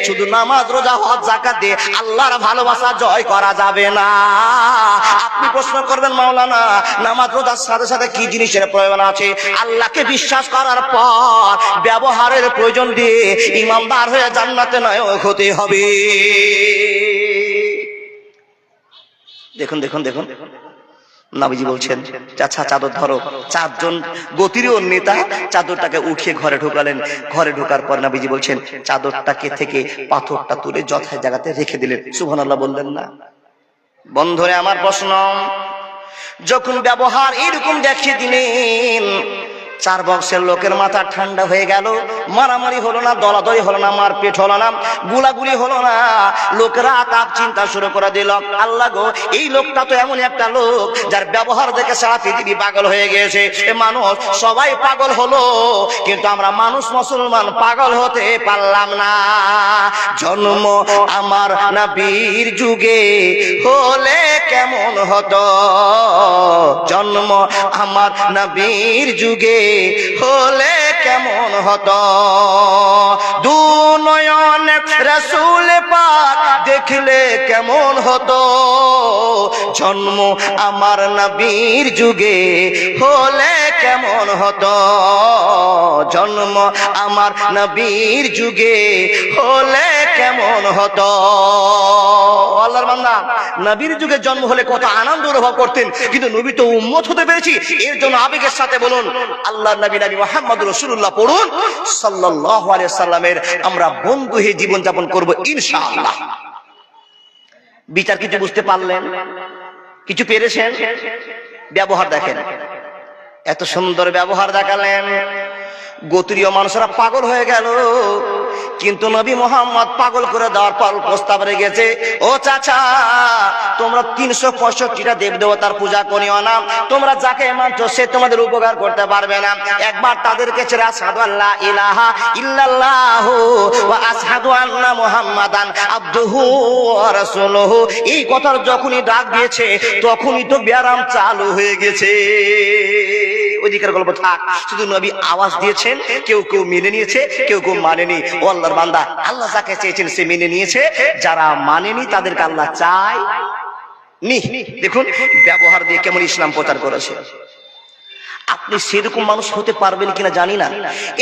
শুধু নামাজ রোজা হজ যাকাত দিয়ে আল্লাহর ভালোবাসা জয় করা যাবে না। আপনি প্রশ্ন করবেন, মাওলানা নামাজ রোজার সাথে সাথে কি জিনিসের প্রয়োজন আছে? আল্লাহকে বিশ্বাস করার পর ব্যবহারের প্রয়োজন দিয়ে ইমানদার হয়ে জান্নাতে নায়ক হতে হবে। দেখুন দেখুন দেখুন, নবীজি বলছেন, চাচা চাদর ধরো। 4 জন গোত্রীয় নেতা চাদরটাকে উঠিয়ে ঘরে ঢোকালেন। ঘরে ঢোকার পর নবীজি বলছেন, চাদরটাকে থেকে পাথরটা তুলে যথা জায়গাতে রেখে দিলেন। সুবহানাল্লাহ বললেন না? বন্ধুরে আমার প্রশ্ন, যখন ব্যবহার এরকম দেখিয়ে দিলেন, 4 বংশের লোকের মাথা ঠান্ডা হয়ে গেল। মারামারি হলো না, দলাদলি হলো না, মারপিট হলো না, গুলাগুলি হলো না। লোকেরা তাপ চিন্তা শুরু করে দিল, আল্লাহ গো, এই লোকটা তো এমন একটা লোক যার ব্যবহার দেখে সারা পৃথিবী পাগল হয়ে গেছে। মানুষ সবাই পাগল হলো, কিন্তু আমরা মানুষ মুসলমান পাগল হতে পারলাম না। জন্ম আমার নবীর যুগে হলে কেমন হতো, জন্ম আমার নবীর যুগে হলে কেমন হতো। দু নয়ন রাসূল পাক দেখলে কেমন হতো, জন্ম আমার নবীর যুগে হলে কেমন হতো, জন্ম আমার নবীর যুগে হলে কেমন হতো। আল্লাহর বান্দা, নবীর যুগে জন্ম হলে কত আনন্দ অনুভব করতেন, কিন্তু নবী তো উম্মত হতে পেরেছি, এর জন্য আবেগের সাথে বলুন আল্লাহর নবী নবী মুহাম্মদ রাসূলুল্লাহ পড়ুন সাল্লাল্লাহু আলাইহি সাল্লামের আমরা বন্ধু হয়ে জীবন যাপন করব ইনশাআল্লাহ। বিচার কিছু বুঝতে পারলেন? কিছু পেরেছেন? ব্যবহার দেখেন, এত সুন্দর ব্যবহার দেখালেন, গোত্রীয় মানুষরা পাগল হয়ে গেল। কিন্তু নবী মুহাম্মদ পাগল করে দেওয়ার পর প্রস্তাব রেখেছে, ও চাচা তোমরা 365টা দেব দেবতার পূজা করিও না, তোমরা যাকে মানছো সে তোমাদের উপকার করতে পারবে না। একবার তাদেরকে ছেড়ে আশহাদু আল্লা ইলাহা ইল্লাল্লাহু ওয়া আশহাদু আন্না মুহাম্মাদান আবদুহু ওয়া রাসূলুহু, এই কথার যখনই ডাক দিয়েছে তখনই তো ব্যারাম চালু হয়ে গেছে। ওইদিকের গল্প থাক, শুধু নবী আওয়াজ দিয়েছেন, কেউ কেউ মেনে নিয়েছে, কেউ কেউ মানেনি। ও আল্লাহর বান্দা, আল্লাহ যাকে চেয়েছেন সে মেনে নিয়েছে, যারা মানেনি তাদেরকে আল্লাহ চায় নি। দেখুন ব্যবহার দিয়ে কেমন ইসলাম প্রচার করেছে। আপনি সেরকম মানুষ হতে পারবেন কিনা জানি না।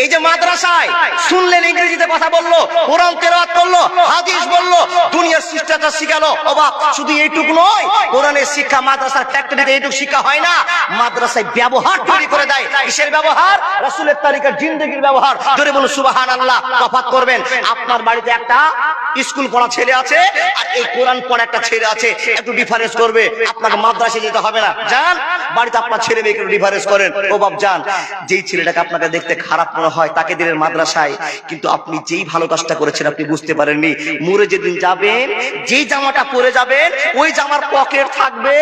এই যে মাদ্রাসায় শুনলেন ইংরেজিতে কথা বললো, কোরআন তেলাওয়াত করলো, হাদিস বললো, দুনিয়ার শিষ্টাচার শিখালো, অবাক শুধু এইটুকু নয়, কোরআনের শিক্ষা মাদ্রাসার ফ্যাক্টরিতে এইটুকু শিক্ষা হয় না, মাদ্রাসায় ব্যবহার তৈরি করে দেয়। কিসের ব্যবহার? রাসূলের তরিকার জিন্দেগির ব্যবহার। জোরে বলুন সুবহানাল্লাহ। তফাৎ করবেন, আপনার বাড়িতে একটা স্কুল পড়া ছেলে আছে আর এই কোরআন পড়া একটা ছেলে আছে, একটু ডিফারেন্স করবে। আপনাকে মাদ্রাসায় যেতে হবে না, যান বাড়িতে আপনার ছেলে মেয়েকে ডিফারেন্স করেন। ও বাপ যান, যেই ছেলেটাকে আপনাকে দেখতে খারাপ মনে হয় তাকে দিলেন মাদ্রাসায়, কিন্তু আপনি যেই ভালো কাজটা করেছেন আপনি বুঝতে পারেননি। মরে যেদিন যাবেন যেই জামাটা পরে যাবেন ওই জামার পকেট থাকবে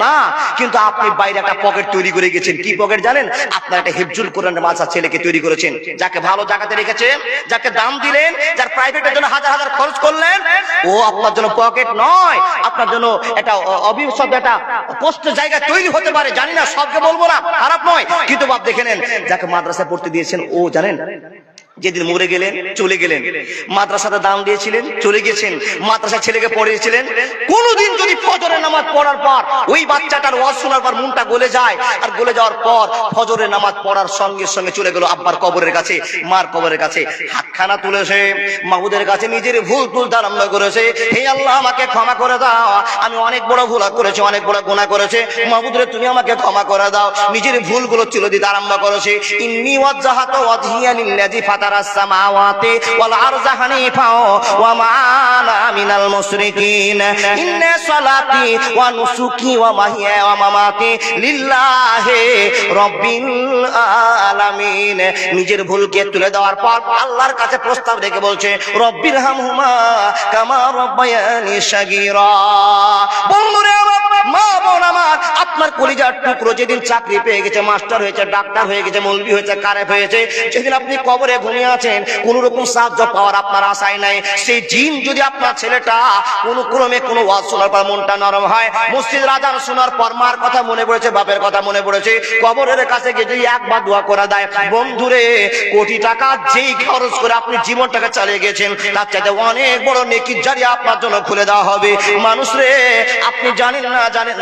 না, কিন্তু আপনি বাইরে একটা পকেট তৈরি করে গেছেন। কি পকেট জানেন? আপনার একটা হিফজুল কোরআনের মাদ্রাসা ছেলেকে তৈরি করেছেন, যাকে ভালো জায়গাতে রেখেছেন, যাকে দাম দিলেন, যার প্রাইভেটের জন্য হাজার হাজার খরচ করলেন, ও আপনার জন্য পকেট নয়, আপনার জন্য একটা অবিশ্বাস একটা কষ্ট জায়গা তৈরি হতে পারে। জানি না, সবকে বলবো না, খারাপ নয়, কিন্তু বাপ দেখে নেন, যাকে মাদ্রাসায় পড়তে দিয়েছেন ও জানেন যেদিন মরে গেলেন চলে গেলেন, মাদ্রাসাতে দাম দিয়েছিলেন চলে গেছেন, মাদ্রাসা ছেলেকে পড়িয়েছিলেন, কোনদিন যদি ফজরের নামাজ পড়ার পর ওই বাচ্চাটার ওয়াজ শোনার পর মনটা গলে যায়, আর গলে যাওয়ার পর ফজরের নামাজ পড়ার সঙ্গে সঙ্গে চলে গেল আব্বার কবরের কাছে, মার কবরের কাছে, হাতখানা তুলেছে মাহবুদের কাছে, নিজের ভুল তুলতে আরম্ভ করেছে, হে আল্লাহ আমাকে ক্ষমা করে দাও, আমি অনেক বড় ভুল করেছি, অনেক বড় গুনাহ করেছে, মাহবুদ রে তুমি আমাকে ক্ষমা করে দাও। নিজের ভুলগুলো তুলে দিতে আরম্ভ করেছে। ইন্নী ওয়াজজাহাতু ওয়াজহিয়া লিল্লাযী ফাতারাস সামাওয়াতি ওয়াল আরযা হানিফা ওয়া মা আনা মিনাল মুশরিকিন ইন্না সালাতি ওয়া নুসুকি ওয়া মাহিয়া ওয়া মামাতি লিল্লাহি রাব্বিল আলামিন। নিজের ভুলকে তুলে দেওয়ার পর আল্লাহর কাছে প্রস্তাব রেখে বলছে, রব্বির হামহুমা কামা রাব্বায়ানি সাগীরা। বন্ধুরে আমার, মা বোন আমার, আপনার কলিজার টুকরো যেদিন চাকরি পেয়ে গেছে, মাস্টার হয়েছে, ডাক্তার হয়ে গেছে, মৌলভি হয়েছে, কারেফ হয়েছে, যেদিন আপনি কবরে ঘুমিয়ে আছেন, কোন রকম সাহায্য পাওয়ার আপনার আশায় নাই, সেই জিন যদি আপনার ছেলেটা কোন ক্রমে কোনো ওয়াজ শোনার পর মনটা নরম হয়, মসজিদ আযান শোনার পর মার কথা মনে পড়েছে, বাপের কথা মনে পড়েছে, কবরের কাছে গিয়ে যদি একবার দোয়া করে দেয়, বন্ধুরে কোটি টাকা যেই খরচ করে আপনি জীবনটাকে চালিয়ে গেছেন তার চাইতে অনেক বড় নেকির জারিয়া আপনার জন্য খুলে দেওয়া হবে। মানুষ রে, আপনি জানেন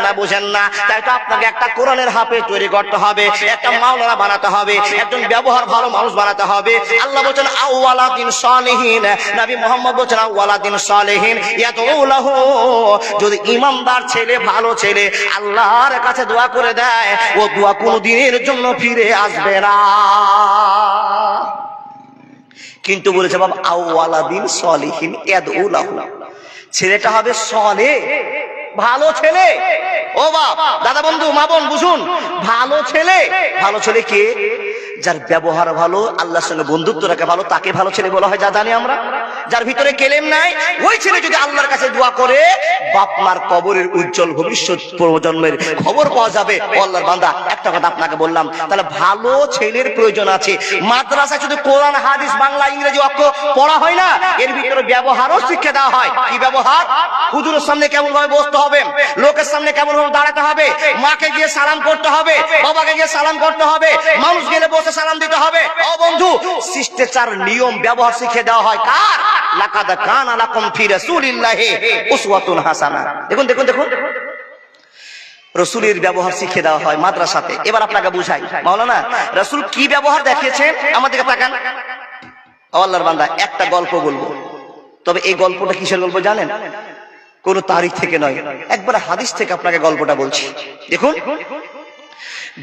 না বুঝেন না, তাই তো আপনাকে একটা কোরআনের হাফেজ তৈরি করতে হবে, একটা মাওলানা বানাতে হবে, একজন ব্যবহার ভালো মানুষ বানাতে হবে। আল্লাহ বলেন আওয়ালাদিন সালিহিন, নবী মুহাম্মদ বলেন আওয়ালাদিন সালিহিন ইয়াদউ লাহু। যদি ইমানদার ছেলে, ভালো ছেলে আল্লাহর কাছে দোয়া করে দেয়, ও দোয়া কোনদিনের জন্য ফিরে আসবে না। কিন্তু বলেছে বাবা আওয়ালাদিন সালিহিন ইয়াদউ লাহু, ছেলেটা হবে সালেহ, ভালো ছেলে। ও বাপ, দাদা, বন্ধু, মা বোন বুঝুন, ভালো ছেলে। ভালো ছেলে কে? যার ব্যবহার ভালো, আল্লাহর সঙ্গে বন্ধুত্ব রাখে ভালো, তাকে ভালো ছেলে বলা হয়। যা জানি আমরা, যার ভিতরে কেলেম নাই, ওই ছেলে যদি আল্লাহর কাছে দোয়া করে, বাপ মার কবরের উজ্জ্বল ভবিষ্যৎ প্রজন্মের খবর পাওয়া যাবে। আল্লাহর বান্দা, একটা কথা আপনাকে বললাম, তাহলে ভালো ছেলের প্রয়োজন আছে। মাদ্রাসায় শুধু কোরআন, হাদিস, বাংলা, ইংরেজি অক্ষর পড়া হয় না, এর ভিতরে ব্যবহারও শিক্ষা দেওয়া হয়। কি ব্যবহার? হুজুরের সামনে কেমন ভাবে বসতে হবে, লোকের সামনে কেমন ভাবে দাঁড়াতে হবে, মাকে গিয়ে সালাম করতে হবে, বাবাকে গিয়ে সালাম করতে হবে, মানুষ গেলে বসে সালাম দিতে হবে। ও বন্ধু, শিষ্টাচার নিয়ম ব্যবহার শিখিয়ে দেওয়া হয়। কার? লাকাদ কানা লাকুম ফি রাসূলিল্লাহি উসওয়াতুন হাসানা। দেখুন দেখুন দেখুন, রাসূলের ব্যবহার শিখিয়ে দেওয়া হয় মাদ্রাসাতে। এবার আপনাকে বুঝাই, মাওলানা রাসূল কি ব্যবহার দেখিয়েছেন আমাদেরকে তাকান। আল্লাহর বান্দা, একটা গল্প বলবো, তবে এই গল্পটা কিসের গল্প জানেন? কোন তারিখ থেকে নয়, একবার হাদিস থেকে আপনাকে গল্পটা বলছি। দেখুন,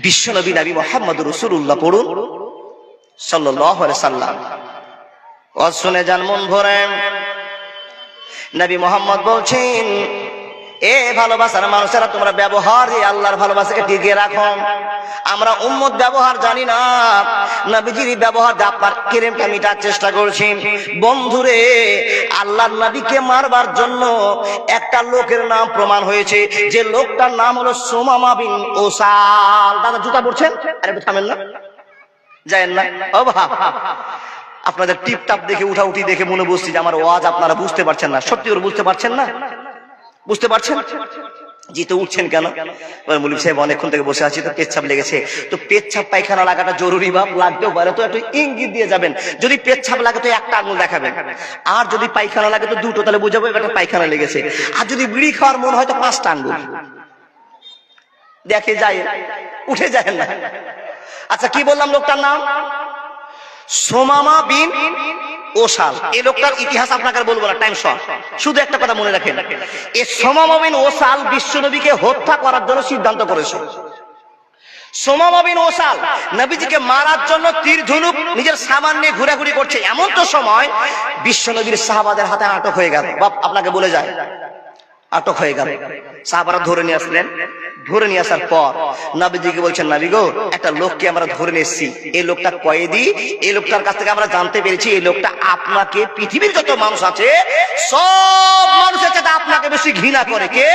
বিশ্বনবী নবী মুহাম্মদ রাসূলুল্লাহ পড়ুন সাল্লাল্লাহু আলাইহি সাল্লাম। ওয়াজ শুনে যান মন ভরে। নবী মুহাম্মদ বলছেন, এ ভালোবাসার মানুষেরা, তোমরা ব্যবহার আল্লাহর ভালোবাসাকে টিকিয়ে রাখো। আমরা উম্মত ব্যবহার জানি না, নবীজির ব্যবহার দিয়ে আপনার কেরেমটা মিটার চেষ্টা করছি। বন্ধুরে, আল্লাহর নবীকে মারবার জন্য একটা লোকের নাম প্রমাণ হয়েছে, যে লোকটার নাম হলো সুমামা বিন উসাল। দাদা জুতা পড়ছেন? আরে থামেন না, যায়েন না। ও বাবা, আপনাদের টিপটাপ দেখে, উঠাউঠি দেখে মনে বসছি যে আমার ওয়াজ আপনারা বুঝতে পারছেন না। সত্যি করে বুঝতে পারছেন না? বুঝতে পারছেন? জিতে উঠছেন কেন? মৌলভী সাহেব অনেকক্ষণ থেকে বসে আছি, তো পেচ্ছাপ লেগেছে। তো পেচ্ছাপ পায়খানা লাগাটা জরুরি, বাপ লাগতেও পারে, তো একটু ইঙ্গিত দিয়ে যাবেন। যদি পেচ্ছাপ লাগে তো একটা আঙুল দেখাবেন, আর যদি পায়খানা লাগে তো দুটো, তাহলে বুঝাবো একটা পায়খানা লেগেছে। আর যদি বিড়ি খাওয়ার মন হয় তো 5টা আঙুল দেখে যায়, উঠে যায় না। আচ্ছা কি বললাম লোকটার নাম? সুমামা বিন ওসাল। এই লোকটার ইতিহাস আপনাকে বলবো না, টাইম শর্ট। শুধু একটা কথা মনে রাখেন, এই সুমামা বিন ওসাল বিশ্বনবীকে হত্যা করার জন্য সিদ্ধান্ত করেছে। সুমামা বিন ওসাল নবীজিকে মারার জন্য তীর ধনুক নিজের সামান নিয়ে ঘোরাঘুরি করছে। এমন তো সময় বিশ্বনবীর সাহাবাদের হাতে আটক হয়ে গেল। বাপ আপনাকে বলে যায়, আটক হয়ে গেল। সাহাবারা ধরে নিয়ে আসলেন। ধরে নিয়ে আসার পর নবীজিকে বলছেন, নবী গো, একটা লোককে আমরা ধরে নিয়ে এসেছি। এই লোকটা কয়েদি। এই লোকটার কাছ থেকে আমরা জানতে পেরেছি এই লোকটা আপনাকে, পৃথিবীর যত মানুষ আছে সব মানুষের সাথে আপনাকে বেশি ঘৃণা করে। কে?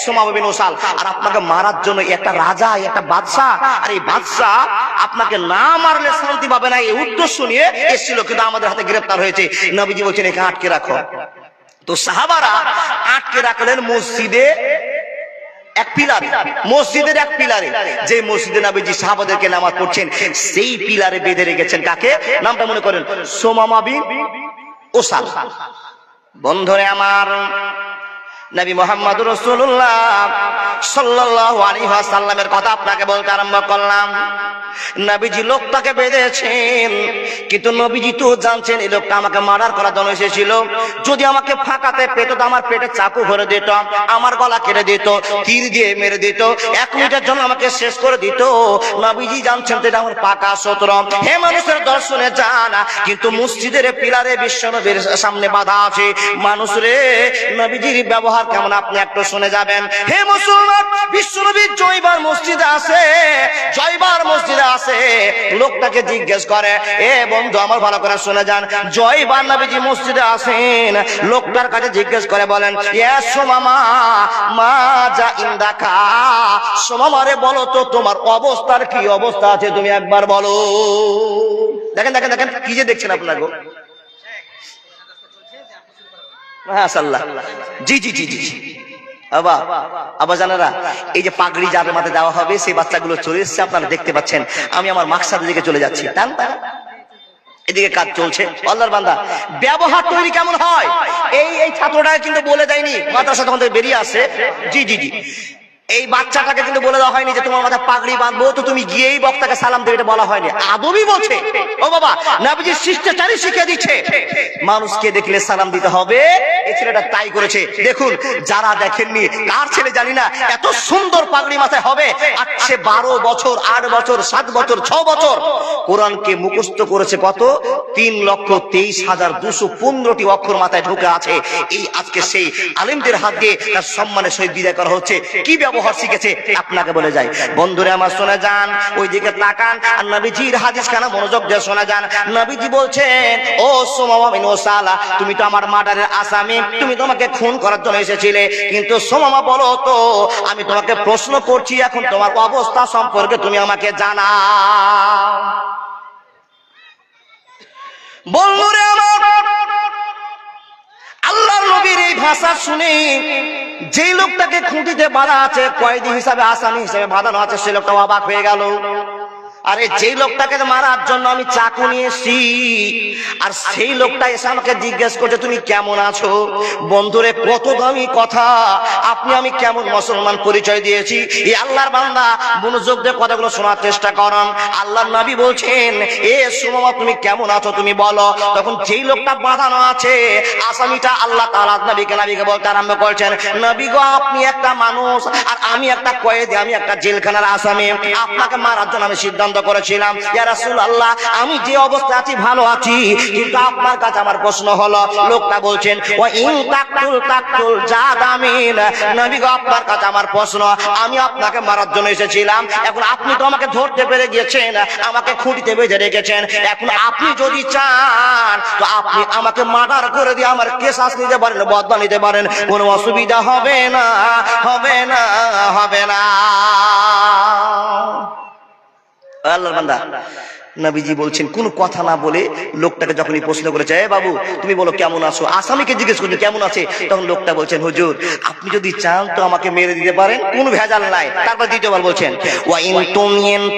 সুমামা বিন ওসাল। আর আপনাকে মারার জন্য একটা রাজা, একটা বাদশাহ, আর এই বাদশাহ আপনাকে না মারলে শান্তি পাবে না, এই উদ্দেশ্য নিয়ে এসেছিল, কিন্তু আমাদের হাতে গ্রেফতার হয়েছে। নবীজি বলছেন একে আটকে রাখো। তো সাহাবারা আটকে রাখলেন মসজিদে এক পিলারে, মসজিদের এক পিলারে, যে মসজিদে নবীজি সাহাবাদেরকে নামাজ পড়ছেন সেই পিলারে বেঁধে রেখেছেন। কাকে? নামটা মনে করেন, সুমামা বিন ওসাল। বন্ধুরে আমার, নবী মুহাম্মদুর রাসূলুল্লাহ সাল্লাল্লাহু আলাইহি ওয়াসাল্লামের কথা আপনাকে বলতে আরম্ভ করলাম। নবীজি লোকটাকে বেঁধেছেন, কিন্তু নবীজি তো জানছেন এই লোকটা আমাকে মার্ডার করার জন্য এসেছিল। যদি আমাকে ফাঁকাতে পেত তো আমার পেটে চাকু ভরে দিত, আমার গলা কেটে দিত, তীর দিয়ে মেরে দিত, 1 মিনিটের জন্য আমাকে শেষ করে দিত। নবীজি জানছেন তো এটা আমার পাকা শত্রু। হে মানুষের দর্শনে যান, কিন্তু মসজিদের পিলারে বিশ্বনবীর সামনে বাধা আছে। মানুষ রে, নবীজির ব্যবহার কেমন আপনি একটু শুনে যাবেন। হে মুসলমান, বিশ্বনবীর জয়বার মসজিদে আছে, জয়বার মসজিদে আছে। লোকটাকে জিজ্ঞেস করে, এ বন্ধু আমার ভালো করে শুনে যান, জয়বার নবীজি মসজিদে আছেন। লোকটার কাছে জিজ্ঞেস করে বলেন, ইয়া সুমামা মা যা ইন্দাকা, সুমামা রে বলো তো তোমার অবস্থার কি অবস্থা আছে, তুমি একবার বলো। দেখেন দেখেন দেখেন কি যে দেখছেন আপনাকে। মাশাআল্লাহ, জি জি জি জি। আবার জানারা, এই যে পাগড়ি যাদের মাথায় দেওয়া হবে সেই বাচ্চাগুলো চলে এসেছে, আপনারা দেখতে পাচ্ছেন। আমি আমার মাকসাদের দিকে চলে যাচ্ছি। এদিকে কাজ চলছে। আল্লাহর বান্দা, ব্যবহার তৈরি কেমন হয় এই ছাত্রটা কিন্তু বলে দেয়নি, মাদ্রাসা তখন থেকে বেরিয়ে আসে। জি জি জি, এই বাচ্চাটাকে কিন্তু বলে দেওয়া হয়নি যে তোমার মাথায় পাগড়ি বাঁধবো তো তুমি গিয়েই বক্তাকে সালাম দেবে, এটা বলা হয়নি। আদবই বলছে, ও বাবা নবীজি শিষ্টাচারই শিখিয়ে দিচ্ছে, মানুষকে দেখলে সালাম দিতে হবে। এই ছেলেটা তাই করেছে। দেখুন, যারা দেখেননি, কার ছেলে জানি না এত সুন্দর পাগড়ি মাথায় হবে। আর সে 12 বছর, 8 বছর, 7 বছর, 6 বছর কোরআনকে মুখস্থ করেছে। কত? 3,23,215টি অক্ষর মাথায় ঢুকে আছে। এই আজকে সেই আলেমদের হাত দিয়ে তার সম্মানের সহিত বিদায় করা হচ্ছে। কি ব্যবহার শিখেছে আপনাকে বলে যায়। বন্ধুরা আমার শুনে যান, ওই দিকে তাকান আর নবীজির হাদিস খানা মনোযোগ দিয়ে শুনে যান। নবীজি বলছেন, ও সুমামা বিন ওসাল, তুমি তো আমার মার্ডারের আসামি, তুমি তোমাকে খুন করার জন্য এসেছিলে, কিন্তু সুমামা বলো তো, আমি তোমাকে প্রশ্ন করছি, এখন তোমার অবস্থা সম্পর্কে তুমি আমাকে জানাও। বন্ধুরা আমার, আল্লাহর নবীর এই ভাষা শুনে যে লোকটাকে খুঁটিতে বাঁধা আছে, কয়েদি হিসাবে, আসামি হিসাবে বাঁধানো আছে, সে লোকটা অবাক হয়ে গেল। আরে যে লোকটাকে মারার জন্য আমি চাকু নিয়ে এসেছি, আর সেই লোকটা এসে আমাকে জিজ্ঞেস করছে তুমি কেমন আছো। বন্ধুরে, কত দামি কথা। আপনি আমি কেমন মুসলমান পরিচয় দিয়েছি। এই আল্লাহর বান্দা মনোযোগ দিয়ে কথাগুলো শোনার চেষ্টা করুন। আল্লাহর নবী বলছেন, এ সুমামা তুমি কেমন আছো তুমি বলো। তখন যেই লোকটা বাঁধানো আছে, আসামিটা, আল্লাহ তাআলা নবীকে বলতে আরম্ভ করছেন, নবী গো, আপনি একটা মানুষ আর আমি একটা কয়েদি, আমি একটা জেলখানার আসামি। আপনাকে মারার জন্য আমি সিদ্ধান্ত করেছিলাম। ইয়া রাসূলুল্লাহ, আমি যে অবস্থা আছি ভালো আছি, কিন্তু আপনার কাছে আমার প্রশ্ন হলো। লোকটা বলছেন, ওয়া ইন তাকতুল জাদামিন, নবী গো, আপনার কাছে আমার প্রশ্ন, আমি আপনাকে মারার জন্য এসেছিলাম, এখন আপনি তো আমাকে ধরতে পেরে গিয়েছেন, আমাকে খুঁটিতে বেঁধে রেখেছেন, এখন আপনি যদি চান তো আপনি আমাকে মার্ডার করে দিয়ে আমার কেসাস নিতে পারেন, বদলা নিতে পারেন, কোনো অসুবিধা হবে না, হবে না, হবে না। আল্লাহর বান্দা, নবীজি বলছেন কোন কথা না বলে লোকটাকে যখনই প্রশ্ন করেছে, এ বাবু তুমি বলো কেমন আছো, আসামিকে জিজ্ঞেস করছে কেমন আছে, তখন লোকটা বলছেন হুজুর আপনি যদি চান তো আমাকে মেরে দিতে পারেন, কোনো ভেজাল নাই। তারপর দ্বিতীয়বার বলছেন ওয়া ইন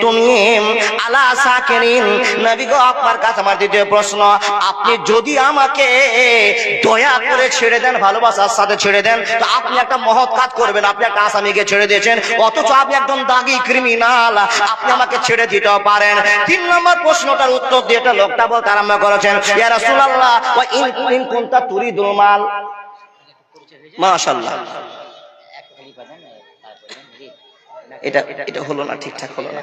তুমিন আলা সাকিরিন, নবী গো আপনার কাছে আমার দ্বিতীয় প্রশ্ন, আপনি যদি আমাকে দয়া করে ছেড়ে দেন, ভালোবাসার সাথে ছেড়ে দেন, তো আপনি একটা মহৎ কাজ করবেন, আপনি একটা আসামিকে ছেড়ে দিয়েছেন, অথচ আপনি একদম দাগী ক্রিমিনাল, আপনি আমাকে ছেড়ে দিতেও পারেন। তিন নম্বর প্রশ্নটার উত্তর দিয়ে এটা লোকটা বলতে আরম্ভ করেছেন, ইয়া রাসূলুল্লাহ ওয়া ইন কুনতা তুরিদুল মাল। মাশাআল্লাহ, এটা এটা হলো না, ঠিকঠাক হলো না,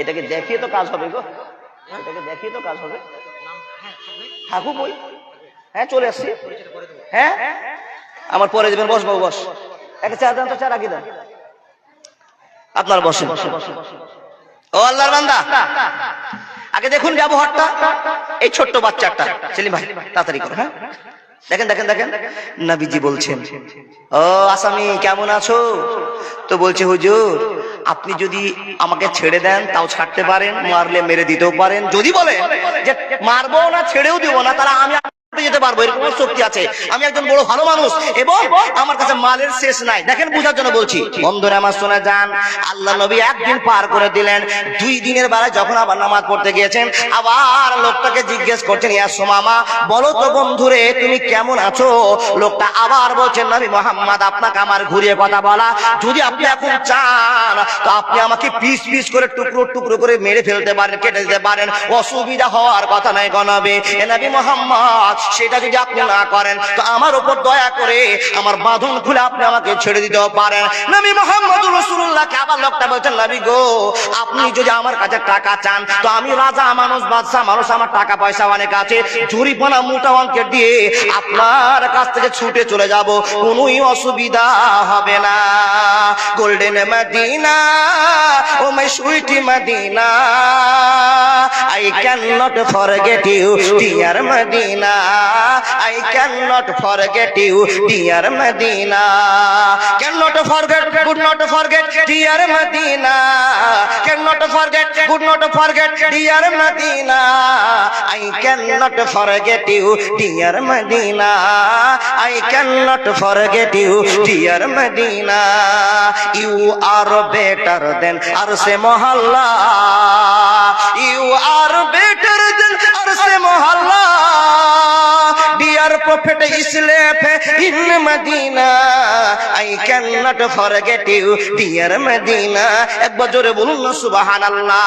এটাকে দেখিয়ে তো কাজ হবে গো, এটাকে দেখিয়ে তো কাজ হবে। থাকুক ওই, হ্যাঁ চলে আসছি, হ্যাঁ আমার পরে দেবেন, বস বাবু বস, একটা চা দেন তো, চা রাখি দেন, আপনার বসেন। ও আল্লাহর বান্দা, আগে দেখুন ব্যবহারটা, এই ছোট্ট বাচ্চাটা, সেলিম ভাই তাড়াতাড়ি করো, হ্যাঁ দেখেন দেখেন দেখেন, নবীজি বলছেন ও আসামি কেমন আছো, তো বলছে হুজুর আপনি যদি আমাকে ছেড়ে দেন তাও ছাড়তে পারেন, মারলে মেরে দিতেও পারেন, যদি বলেন যে মারবো না ছেড়েও দিব না, তাহলে আমি যেতে পারবো, এরকম শক্তি আছে, আমি একজন বড় ভালো মানুষ এবং আমার কাছে মালের শেষ নাই। দেখেন বুঝার জন্য বলছি, বন্ধুরা আমার শোনা যান, আল্লাহ নবী একদিন পার করে দিলেন, 2 দিনের বেলায় যখন আবার নামাজ পড়তে গিয়েছেন, আবার লোকটাকে জিজ্ঞেস করছেন ইয়া সুমামা বলো তো বন্ধুরে তুমি কেমন আছো, লোকটা আবার বলছেন নবী মুহাম্মদ আপনাকে আমার ঘুরিয়ে কথা বলা, যদি আপনি এখন চান তো আপনি আমাকে পিস পিস করে টুকরো টুকরো করে মেরে ফেলতে পারেন, কেটে দিতে পারেন, অসুবিধা হওয়ার কথা নাই গো নবী। এ নবী মুহাম্মদ সেটা যদি আপনি না করেন তো আমার উপর দয়া করে আমার বাঁধন খুলে আপনি আমাকে ছেড়ে দিতেও পারেন। নবী মুহাম্মদুর রাসূলুল্লাহকে আবার লোকটা বলছেন নবী গো আপনি যদি আমার কাছে টাকা চান তো আমি রাজা মানুষ, বাদশা মানুষ, আমার টাকা পয়সা অনেক আছে, জরিমানা মোটা অঙ্কের দিয়ে আপনার কাছ থেকে ছুটে চলে যাব, কোনোই অসুবিধা হবে না। Golden Medina oh my sweet Medina, I cannot forget you dear Medina, I cannot forget you dear Medina, cannot forget, could not forget dear Medina, cannot forget, could not forget dear Medina, I cannot forget you dear Medina, I cannot forget you dear Medina, you are better than Arse Mohalla, you are better than Arse Mohalla, dear Prophet Islam in Medina, I cannot forget you dear Medina। একবার জোরে বলুন না সুবহানাল্লাহ।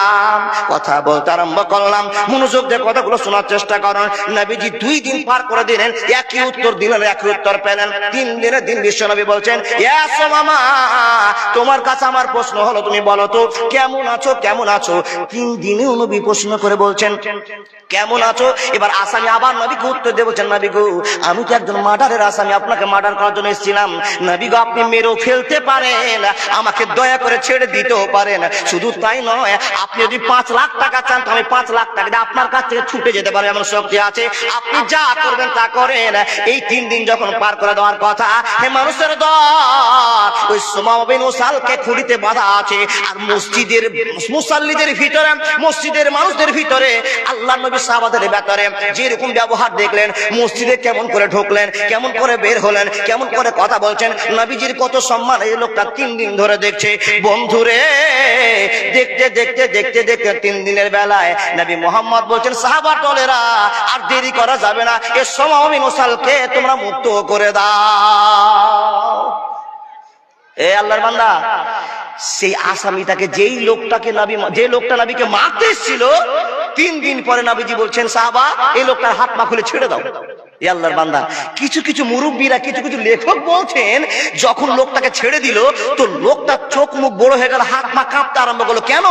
কথা বলতে আরম্ভ করলাম, মনোযোগ দিয়ে কথাগুলো শোনার চেষ্টা করুন। নবীজি 2 দিন পার করে দিলেন, একই উত্তর দিলেন, একই উত্তর পেলেন। 3 দিনের দিন বিশ্বনবী বলছেন ইয়া সুমামা তোমার কাছে আমার প্রশ্ন হলো তুমি বলো তো কেমন আছো, কেমন আছো। 3 দিনে নবী প্রশ্ন করে বলছেন কেমন আছো। এবার আসামি আবার নবীকে উত্তর দিয়ে বলছেন নবী গো আমি তো একজন মার্ডারের আসামি, আপনাকে মার্ডার করার জন্য এসেছিলাম। নবী গো আপনি মেরেও ফেলতে পারেন, আমাকে দয়া করে ছেড়ে দিতেও পারেন, শুধু তাই নয় আপনি যদি 5 লাখ টাকা চান তো আমি 5 লাখ টাকা দিয়ে আপনার কাছ থেকে ছুটে যেতে পারবো, এমন শক্তি আছে, আপনি যা করবেন তা করেন। এই 3 দিন যখন পার করে দেওয়ার কথা, হে মানুষের দল, ওই সুমামা বিন উসালকে খুঁড়িতে বাঁধা আছে, আর মসজিদের মুসাল্লিদের ভিতরে, মসজিদের মানুষদের ভিতরে, আল্লাহ নবী সাহাবাদের ভেতরে যেরকম ব্যবহার দেখলেন, মসজিদে কেমন করে ঢুকলেন, কেমন করে বের হলেন, কেমন করে কথা বলছেন, নবীজির কত সম্মান এই লোকটা 3 দিন ধরে দেখছে। বন্ধুরে দেখতে দেখতে দেখতে দেখতে 3 দিনের বেলায় নবী মুহাম্মদ বলছেন সাহাবা দলেরা আর দেরি করা যাবে না, এ সুমামা বিন উসালকে তোমরা মুক্ত করে দাও। এ আল্লাহর বান্দা, সেই আসামিটাকে যেই লোকটাকে নবী, যে লোকটা নবীকে মারতে এসেছিল, 3 দিন পরে নবীজি বলছেন সাহাবা এই লোকটার হাত পা খুলে ছেড়ে দাও। এ আল্লাহর বান্দা, কিছু কিছু মুরব্বীরা, কিছু কিছু লেখক বলছেন যখন লোকটাকে ছেড়ে দিল তো লোকটা চোখ মুখ বড় হয়ে গেল, হাত পা কাঁপতে আরম্ভ করলো। কেন?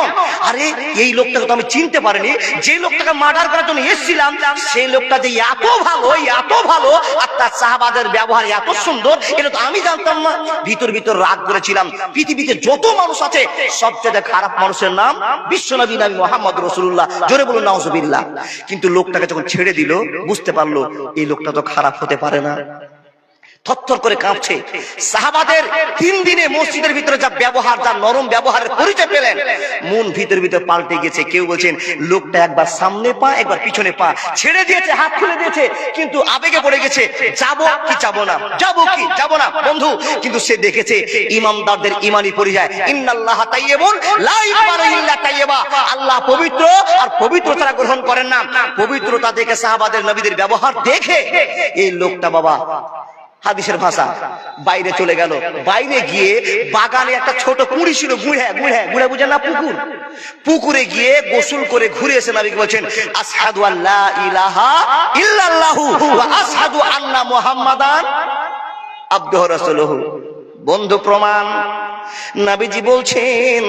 আরে এই লোকটাকে তো আমি চিনতে পারিনি, যে লোকটাকে মার্ডার করার জন্য এসেছিলাম সেই লোকটা যে এত ভালো, এত ভালো, আর তার সাহাবাদের ব্যবহার এত সুন্দর, এটা তো আমি জানতাম না। ভিতর ভিতর রাগ করেছিলাম, পৃথিবীতে যত মানুষ আছে সবচেয়ে খারাপ মানুষের নাম বিশ্বনবী নবী মুহাম্মদ রাসূলুল্লাহ, জোরে বলুন নাউজুবিল্লাহ। কিন্তু লোকটাকে যখন ছেড়ে দিল বুঝতে পারলো এই লোকটা তো খারাপ হতে পারে না। থরথর করে কাঁপছে। সাহাবাদের 3 দিনে মসজিদের ভিতরে যা ব্যবহার, যা নরম ব্যবহারের পরিচয় পেলেন, মন ভিতর পাল্টে গেছে। কেউ বলছেন লোকটা একবার সামনে পা একবার পিছনে পা ছেড়ে দিয়েছে, হাত খুলে দিয়েছে, কিন্তু আবেগে পড়ে গেছে, যাবো কি যাবো না, যাবো কি যাবো না বন্ধু। কিন্তু সে দেখেছে ইমানদারদের ইমানি পরিচয়, ইন্নাল্লাহা তাইয়্যিবুন লা ইয়াকবালু ইল্লা তাইয়্যিবা, আল্লাহ পবিত্র আর পবিত্র ছাড়া গ্রহণ করেন না। পবিত্রতা দেখে সাহাবাদের নবীদের ব্যবহার দেখে এই লোকটা বাবা হাদিসের ভাষা বাইরে চলে গেল। বাইরে গিয়ে বাগানে একটা ছোট কুড়ি ছিল, গুড়া বুঝেন না, পুকুর, পুকুরে গিয়ে গোসল করে ঘুরে এসে নবীকে বলছেন আশহাদু আল্লা ইলাহা ইল্লাল্লাহু ওয়া আশহাদু আন্না মুহাম্মাদান আবদুহু রাসূলুহু। বন্ধু প্রমাণ, নবীজি বলছেন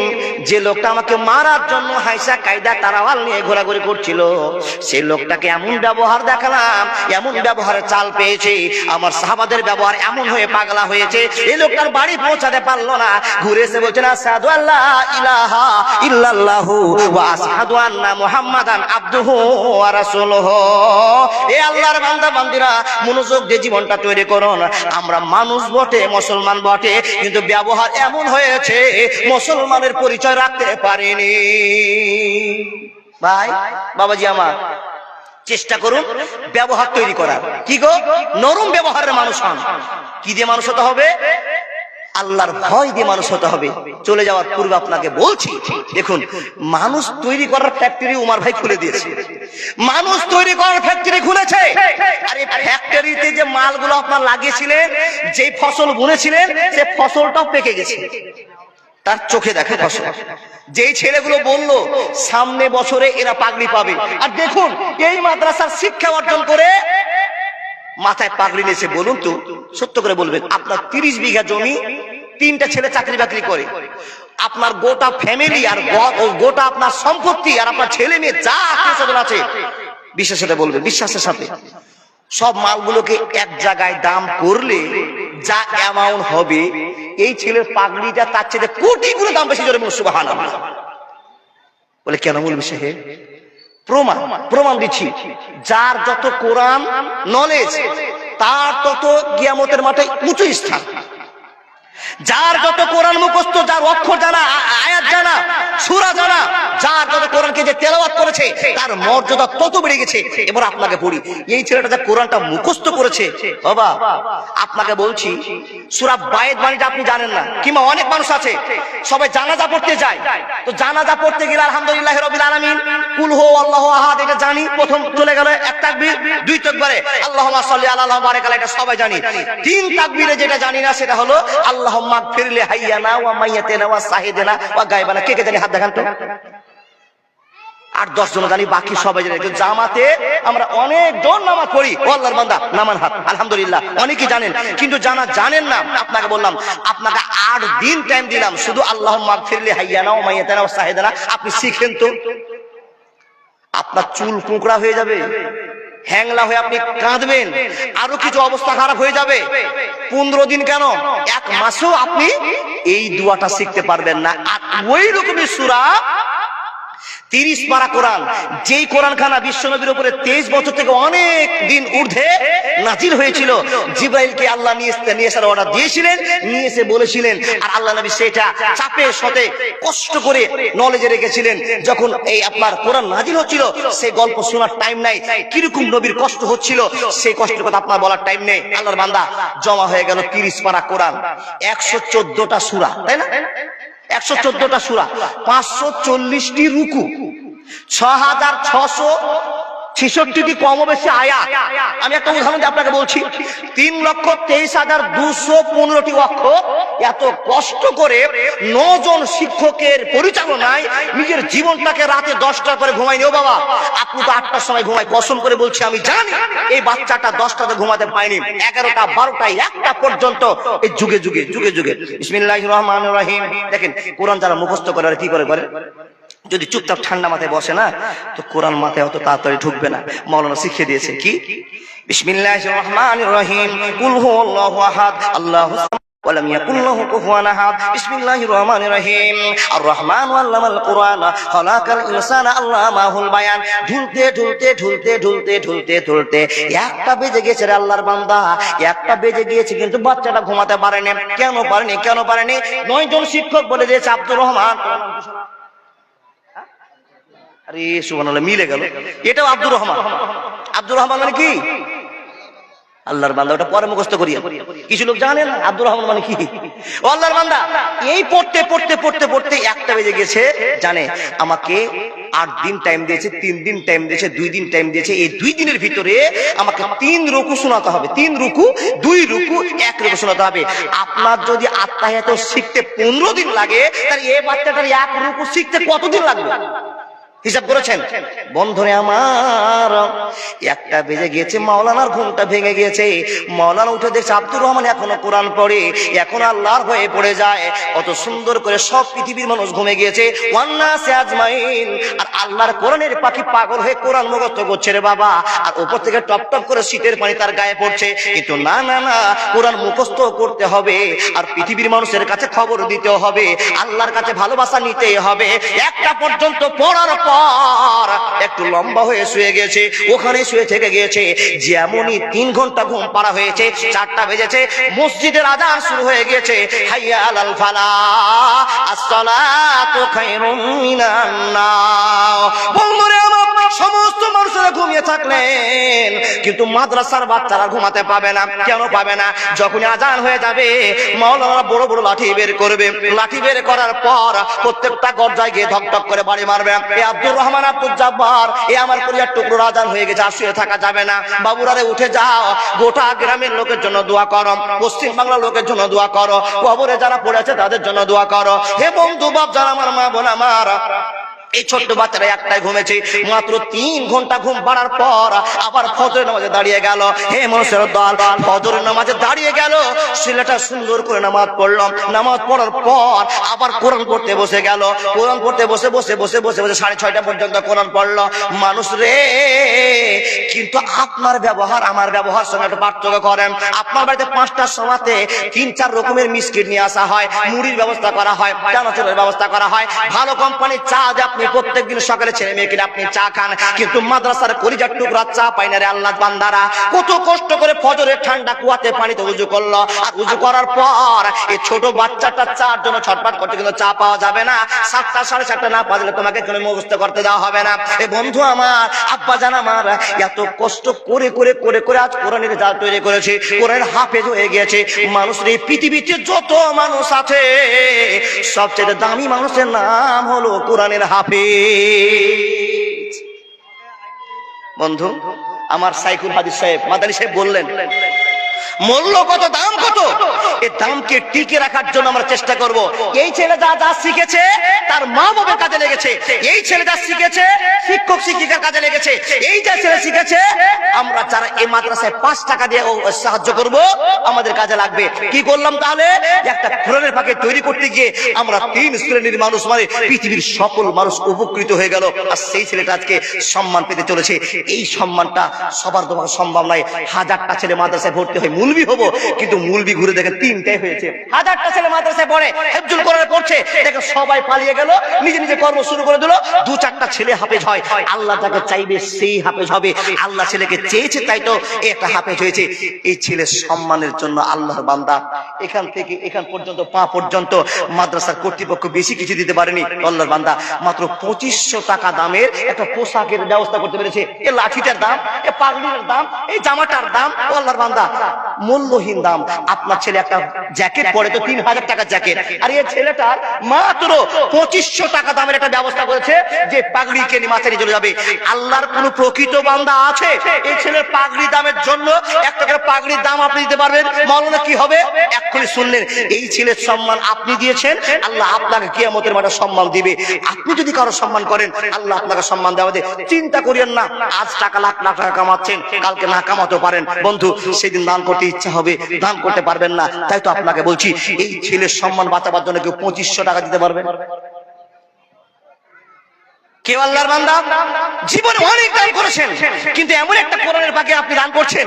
যে লোকটা আমাকে মারার জন্য হাইসা কায়দা তারাওয়াল নিয়ে ঘোরাঘুরি করছিল, সেই লোকটাকে এমন ব্যবহার দেখালাম, এমন ব্যবহারের চাল পেয়েছে, আমার সাহাবাদের ব্যবহার এমন হয়ে পাগলা হয়েছে, এই লোকটার বাড়ি পৌঁছাতে পারলো না, ঘুরে এসে বলছেন আশহাদু আল্লা ইলাহা ইল্লাল্লাহু ওয়া আশহাদু আন্না মুহাম্মাদান আবদুহু ওয়া রাসূলুহু। এ আল্লাহর বান্দা বান্দিরা, মনোযোগ দিয়ে জীবনটা তৈরি করুন। আমরা মানুষ বটে, মুসলমান বটে, কিন্তু ব্যবহার এমন হয়েছে মুসলমানের পরিচয় রাখতে পারেনি। ভাই বাবাজি আমার, চেষ্টা করুন ব্যবহার তৈরি করার। কি গো, নরম ব্যবহারের মানুষ হন। কি দিয়ে মানুষ হতে হবে? আল্লাহর ভয় দিয়ে মানুষ হতে হবে। চলে যাওয়ার পূর্বে আপনাকে বলছি, দেখুন মানুষ তৈরি করার ফ্যাক্টরি উমার ভাই খুলে দিয়েছে, মানুষ তৈরি করার ফ্যাক্টরি খুলেছে। আর এই ফ্যাক্টরিতে যে মালগুলো আপনার লাগিয়েছিলেন, যে ফসল বুনেছিলেন, সে ফসলটাও পেকে গেছে, তার চোখে দেখে ফসল। যেই ছেলেগুলো বললো সামনে বছরে এরা পাগড়ি পাবে, আর দেখুন এই মাদ্রাসার শিক্ষা অর্জন করে মাথায় পাগড়ি নিয়েছে। বলুন তো, সত্য করে বলবেন, আপনার 30 বিঘা জমি, 3টা ছেলে চাকরি বাকরি করে, আপনার গোটা ফ্যামিলি আর গোটা আপনার সম্পত্তি আর আপনার ছেলে মেয়ে যা আত্মীয়স্বজন আছে, বিশ্বাসের সাথে বলবেন, বিশ্বাসের সাথে, সব মালগুলোকে এক জায়গায় দাম করলে যা অ্যামাউন্ট হবে, এই ছেলের পাগড়িটা তার চেয়ে কোটি গুলো দাম বেশি। জোরে বলুন সুবহানাল্লাহ। বলে কেন বলবে সে? প্রমাণ দিচ্ছি। যার যত কোরআন নলেজ, তার তত কিয়ামতের মাঠে উঁচু স্থান। যার যত কোরআন মুখস্থ, যার অক্ষর জানা, আয়াত জানা, সূরা জানা, যার যত কোরআনকে যে তেলাওয়াত করেছে, তার মর্যাদা তত বেড়ে গেছে। এবার আপনাকে পড়ি, এই ছেলেটা যে কোরআনটা মুখস্থ করেছে, বাবা আপনাকে বলছি, সূরা বায়েত বাণীটা আপনি জানেন না, কিংবা অনেক মানুষ আছে সবাই জানাজা পড়তে যায়, তো জানাজা পড়তে গেলে আলহামদুলিল্লাহি রাব্বিল আলামিন, কুল হু আল্লাহু আহাদ, এটা জানি, প্রথম চলে গেল এক তাকবীর, 2 তাকবীরে আল্লাহুম্মা সাল্লি আলা আল্লাহু বারাক আলা, এটা সবাই জানি। 3 তাকবীরে যেটা জানি না সেটা হলো আল্লাহুম্মা গফির লি হাইয়ানা ওয়া মাইয়াতিনা ওয়া শাহিদিনা ওয়া গায়বানা। কে কে জানি হাত দেখান তো। 8-10 জন জানি, বাকি সবাই জানি। জামাতে আমরা অনেক জন নামাজ পড়ি, ও আল্লাহর বান্দা নামান হাত, আলহামদুলিল্লাহ অনেকেই জানেন, কিন্তু জানেন না। আপনাকে বললাম, আপনাকে 8 দিন টাইম দিলাম, শুধু আল্লাহুম্মা গফির লি হাইয়ানা ওয়া মাইয়াতিনা ওয়া শাহিদিনা আপনি শিখেন তো, আপনার চুল কুঁকড়া হয়ে যাবে, হ্যাংলা হয়ে আপনি কাঁদবেন, আরো কিছু অবস্থা খারাপ হয়ে যাবে। 15 দিন কেন, 1 মাসও আপনি এই দোয়াটা শিখতে পারবেন না। আর ওই রকমই সূরা 30 পারা কোরআন, যেই কোরআন খানা বিশ্বনবীর উপরে 23 বছর থেকে অনেক দিন ঊর্ধ্বে নাজিল হয়েছিল, জিবরাইলকে আল্লাহ নিয়ে আসার অর্ডার দিয়েছিলেন, নিয়ে এসে বলেছিলেন, আর আল্লাহ নবী সেটা চাপে সাথে কষ্ট করে নলেজে রেখেছিলেন। যখন এই আপনার কোরআন নাজিল হচ্ছিল, সেই গল্প শোনার টাইম নাই, কিরকম নবীর কষ্ট হচ্ছিল সেই কষ্টের কথা আপনার বলার টাইম নেই। আল্লাহর বান্দা, জমা হয়ে গেল 30 পারা কোরআন, 114টা সূরা, তাই না? 114টা সূরা, 540টি রুকু, 6666টি কম বেশি আয়াত। আমি একটা উদাহরণ দিয়ে আপনাকে বলছি, 3,23,215টি অক্ষর। এত কষ্ট করে 9 জন শিক্ষকের পরিচালনায় নিজের জীবনটাকে রাতে 10টার পরে ঘুমায়নি। ও বাবা, আপনি তো 8টার সময় ঘুমায়, কসম করে বলছি আমি জানি এই বাচ্চাটা 10টাতে ঘুমাতে পায়নি, 11টা 12টা 1টা পর্যন্ত এই যুগে যুগে যুগে যুগে। বিসমিল্লাহির রহমানির রহিম। দেখেন কোরআন যারা মুখস্থ করে কি করে, যদি চুপচাপ ঠান্ডা মাথায় বসে না, তো কোরআন মাথায় অত তাড়াতাড়ি ঢুকবে না। মাওলানা শিখিয়ে দিয়েছে কি, বিসমিল্লাহির রহমানির রহিম, কুল হু আল্লাহু আহাদ, আল্লাহু ولم يكن له كفوا احد بسم الله الرحمن الرحيم الرحمن علم القرآن خلق الانسان علمه البيان ঢুলতে ঢুলতে ঢুলতে ঢুলতে ঢুলতে ঢুলতে একটা বেজে গেছে রে আল্লাহর বান্দা, একটা বেজে গিয়েছে কিন্তু বাচ্চাটা ঘুমাতে পারেনি। কেন পারেনি? 9 জন শিক্ষক বলে দিয়েছে আব্দুর রহমান। আরে সুবহানাল্লাহ, মিলে গেল। এটাও আব্দুর রহমান। আব্দুর রহমান মানে কি? আল্লাহর বান্দা। ওটা পরে মুখস্থ করিয়া, কিছু লোক জানে না আব্দুর রহমান মানে কি। ও আল্লাহর বান্দা, এই পড়তে পড়তে পড়তে পড়তে একটা বেজে গেছে। জানে আমাকে 8 দিন টাইম দিয়েছে, 3 দিন টাইম দিয়েছে, 2 দিন টাইম দিয়েছে। এই 2 দিনের ভিতরে আমাকে 3 রুকু শোনাতে হবে। 3 রুকু, 2 রুকু, 1 রুকু শোনাতে হবে। আপনার যদি আত্তাহিয়াত শিখতে 15 দিন লাগে, তাহলে এই বাচ্চাটার 1 রুকু শিখতে কতদিন লাগবে? হিসাব করেছেন? বন্ধুরে আমার, একটা বেজে গিয়েছে, মাওলানার ঘুমটা ভেঙে গিয়েছে। মাওলানা উঠে দেখছে আব্দুর রহমান এখনো কোরআন পড়ে, এখন আল্লাহর হয়ে পড়ে যায়। অত সুন্দর করে সব পৃথিবীর মানুষ ঘুমে গিয়েছে, ওয়ান্নাসে আজমাইন। আর আল্লাহর কোরআনের পাখি পাগল হয়ে কোরআন মুখস্থ করছে রে বাবা। আর উপর থেকে টপ টপ করে শীতের পানি তার গায়ে পড়ছে। কিন্তু না না না, কোরআন মুখস্থ করতে হবে আর পৃথিবীর মানুষের কাছে খবর দিতে হবে, আল্লাহর কাছে ভালোবাসা নিতে হবে। একটা পর্যন্ত পড়ার পর একটু লম্বা হয়ে শুয়ে গেছে, ওখানে শুয়ে থেকে গিয়েছে। যেমনই 3 ঘন্টা ঘুম পাড়া হয়েছে, 4টা বেজেছে, মসজিদের আযান শুরু হয়ে গিয়েছে। হাইয়া আলাল ফালাহ, আসসালাতু খায়রুম মিনান নাওম। বন্ধুরা আমার, সমস্ত মানুষেরা ঘুমিয়ে থাকলেন, কিন্তু মাদ্রাসার বাচ্চারা ঘুমাতে পাবে না। কেন পাবে না? যখন আযান হয়ে যাবে, মাওলানা বড় বড় লাঠি বের করবে। লাঠি বের করার পর প্রত্যেকটা গর্জায় গিয়ে ধক ধক করে বাড়ি মারবে। এ আব্দুর রহমান, আব্দুল জব্বার, এ আমার কলিজার টুকরো, আযান হয়ে গেছে, আর শুয়ে থাকা যাবে না। বাবুরারে উঠে যাও, গোটা গ্রামের লোকের জন্য দোয়া করো, পশ্চিম বাংলার লোকের জন্য দোয়া করো, কবরে যারা পড়ে আছে তাদের জন্য দোয়া করো। হে বন্ধু বাপ যারা, আমার মা বোন আমার, এই ছোট্ট বাচ্চারা একটাই ঘুমেছে, মাত্র 3 ঘন্টা ঘুম পাড়ার পর আবার ফজরের নামাজে দাঁড়িয়ে গেল। হে মানুষের দল, ফজরের নামাজে দাঁড়িয়ে গেল, ছেলেটা সুন্দর করে নামাজ পড়লাম। নামাজ পড়ার পর আবার কোরআন পড়তে বসে গেল। কোরআন পড়তে বসে 6:30 পর্যন্ত কোরআন পড়লো। মানুষ রে, কিন্তু আপনার ব্যবহার আমার ব্যবহার সঙ্গে একটু পার্থক্য করেন। আপনার বাড়িতে 5টার সময়তে 3-4 রকমের মিষ্টি নিয়ে আসা হয়, মুড়ির ব্যবস্থা করা হয়, চানাচুরের ব্যবস্থা করা হয়, ভালো কোম্পানির চা দিয়ে আপনি প্রত্যেকদিন সকালে ছেলে মেয়েকে আপনি চা খান। কিন্তু মাদ্রাসার কলিজার টুকরা চা পাই না রে আল্লাহ বান্দারা। কত কষ্ট করে ফজরের ঠান্ডা কুয়াতে পানিতে উজু করলো, আর উজু করার পর এই ছোট বাচ্চাটা চার জন্য ছটফট করতে, কিন্তু চা পাওয়া যাবে না। 7টা 7:30 না পারলে তোমাকে কোনো মুখস্থ করতে দেওয়া হবে না। এই বন্ধু আমার, আব্বা জান আমার, এত কষ্ট করে করে করে করে আজ কোরআনের জাল তৈরি করেছে, কোরআনের হাফেজ হয়ে গিয়েছে। মানুষের এই পৃথিবীতে যত মানুষ আছে, সবচেয়ে দামি মানুষের নাম হলো কোরআনের হাফেজ। বন্ধু আমার, সাইকুল হাদিস সাহেব, মাদানী সাহেব বললেন, মূল্য কত, দাম কত, এই দামকে টিকে রাখার জন্য আমরা চেষ্টা করব। এই ছেলে যা যা শিখেছে তার মা বাবার কাজে লেগেছে, এই ছেলে যা শিখেছে শিক্ষক শিক্ষিকার কাজে লেগেছে, এই যা ছেলে শিখেছে আমরা যারা এই মাদ্রাসায় 5 টাকা দিয়ে সাহায্য করব, আমাদের কাজে লাগবে। কি করলাম তাহলে? একটা কোরআনের পাখি তৈরি করতে গিয়ে আমরা 3 শ্রেণীর মানুষ, মানে পৃথিবীর সকল মানুষ উপকৃত হয়ে গেল। আর সেই ছেলেটা আজকে সম্মান পেতে চলেছে। এই সম্মানটা সবার দেওয়া সম্ভব নয়। 1000টা ছেলে মাদ্রাসায় ভর্তি হয়, মুলবি হবো, কিন্তু মুলবি ঘুরে দেখেন 3টাই হয়েছে। 1000টা ছেলে মাদ্রাসায় পড়ে, হেফজুল কোরআন পড়ছে, দেখেন সবাই পালিয়ে গেল, নিজে নিজে কর্ম শুরু করে দিল। 2-4টা ছেলে হাফেজ হয়। আল্লাহ যাকে চাইবে সেই হাফেজ হবে। আল্লাহ ছেলেকে চেয়েছে, তাই তো একটা হাফেজ হয়েছে। এই ছেলে সম্মানের জন্য আল্লাহর বান্দা এখান থেকে এখান পর্যন্ত, পা পর্যন্ত মাদ্রাসার কর্তৃপক্ষ বেশি কিছু দিতে পারেনি। আল্লাহর বান্দা মাত্র 2500 টাকা দামের একটা পোশাকের ব্যবস্থা করতে পেরেছে। এই লাঠিটার দাম, এই পাগড়ির দাম, এই জামাটার দাম, আল্লাহর বান্দা মূল্যহীন দাম। আপনার ছেলে একটা জ্যাকেট পরে তো 3000 টাকা জ্যাকেট, আর এই ছেলেটার মাত্র 2500 টাকা দামের একটা ব্যবস্থা করেছে যে পাগড়িকে নিয়ে মাথায় চলে যাবে। আল্লাহর কোন প্রকৃত বান্দা আছে এই ছেলের পাগড়ি দামের জন্য 1 টাকার পাগড়ির দাম আপনি দিতে পারবেন? মাওলানা কি হবে? এক্ষুনি শুনলেন, এই ছেলের সম্মান আপনি দিয়েছেন, আল্লাহ আপনাকে কিয়ামতের মাঠে সম্মান দিবে। আপনি যদি কারো সম্মান করেন, আল্লাহ আপনাকে সম্মান দেওয়া দেবে। চিন্তা করিয়েন না, আজ টাকা লাখ লাখ টাকা কামাচ্ছেন, কালকে না কামাতে পারেন। বন্ধু, সেদিন দান করতে ইচ্ছা হবে, দান করতে পারবেন না। তাই তো আপনাকে বলছি, এই ছেলের সম্মান বাঁচাবার জন্য কেউ 2500 টাকা দিতে পারবেন? কেউ আল্লাহর বান্দা জীবনে অনেক দান করেছেন, কিন্তু এমন একটা কোরআনের পাখি আপনি দান করছেন,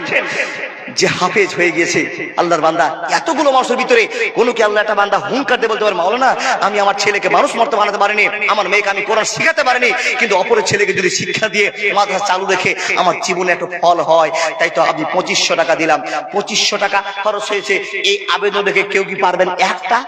যে হাফেজ হয়ে গেছে আল্লাহর বান্দা, এতগুলো মানুষের ভিতরে কোনো কি আল্লাহ একটা বান্দা হুঙ্কার দিয়ে বলতে পারে মাওলানা আমি আমার ছেলেকে মানুষ মর্তে বানাতে পারিনি, আমার মেয়েকে আমি কোরআন শিখাতে পারিনি, কিন্তু অপরের ছেলেকে যদি শিক্ষা দিয়ে মাদ্রাসা চালু রেখে আমার জীবনে একটা ফল হয়, তাই তো আমি 2500 টাকা দিলাম, 2500 টাকা খরচ হয়েছে। এই আবেদন দেখে কেউ কি পারবেন একটা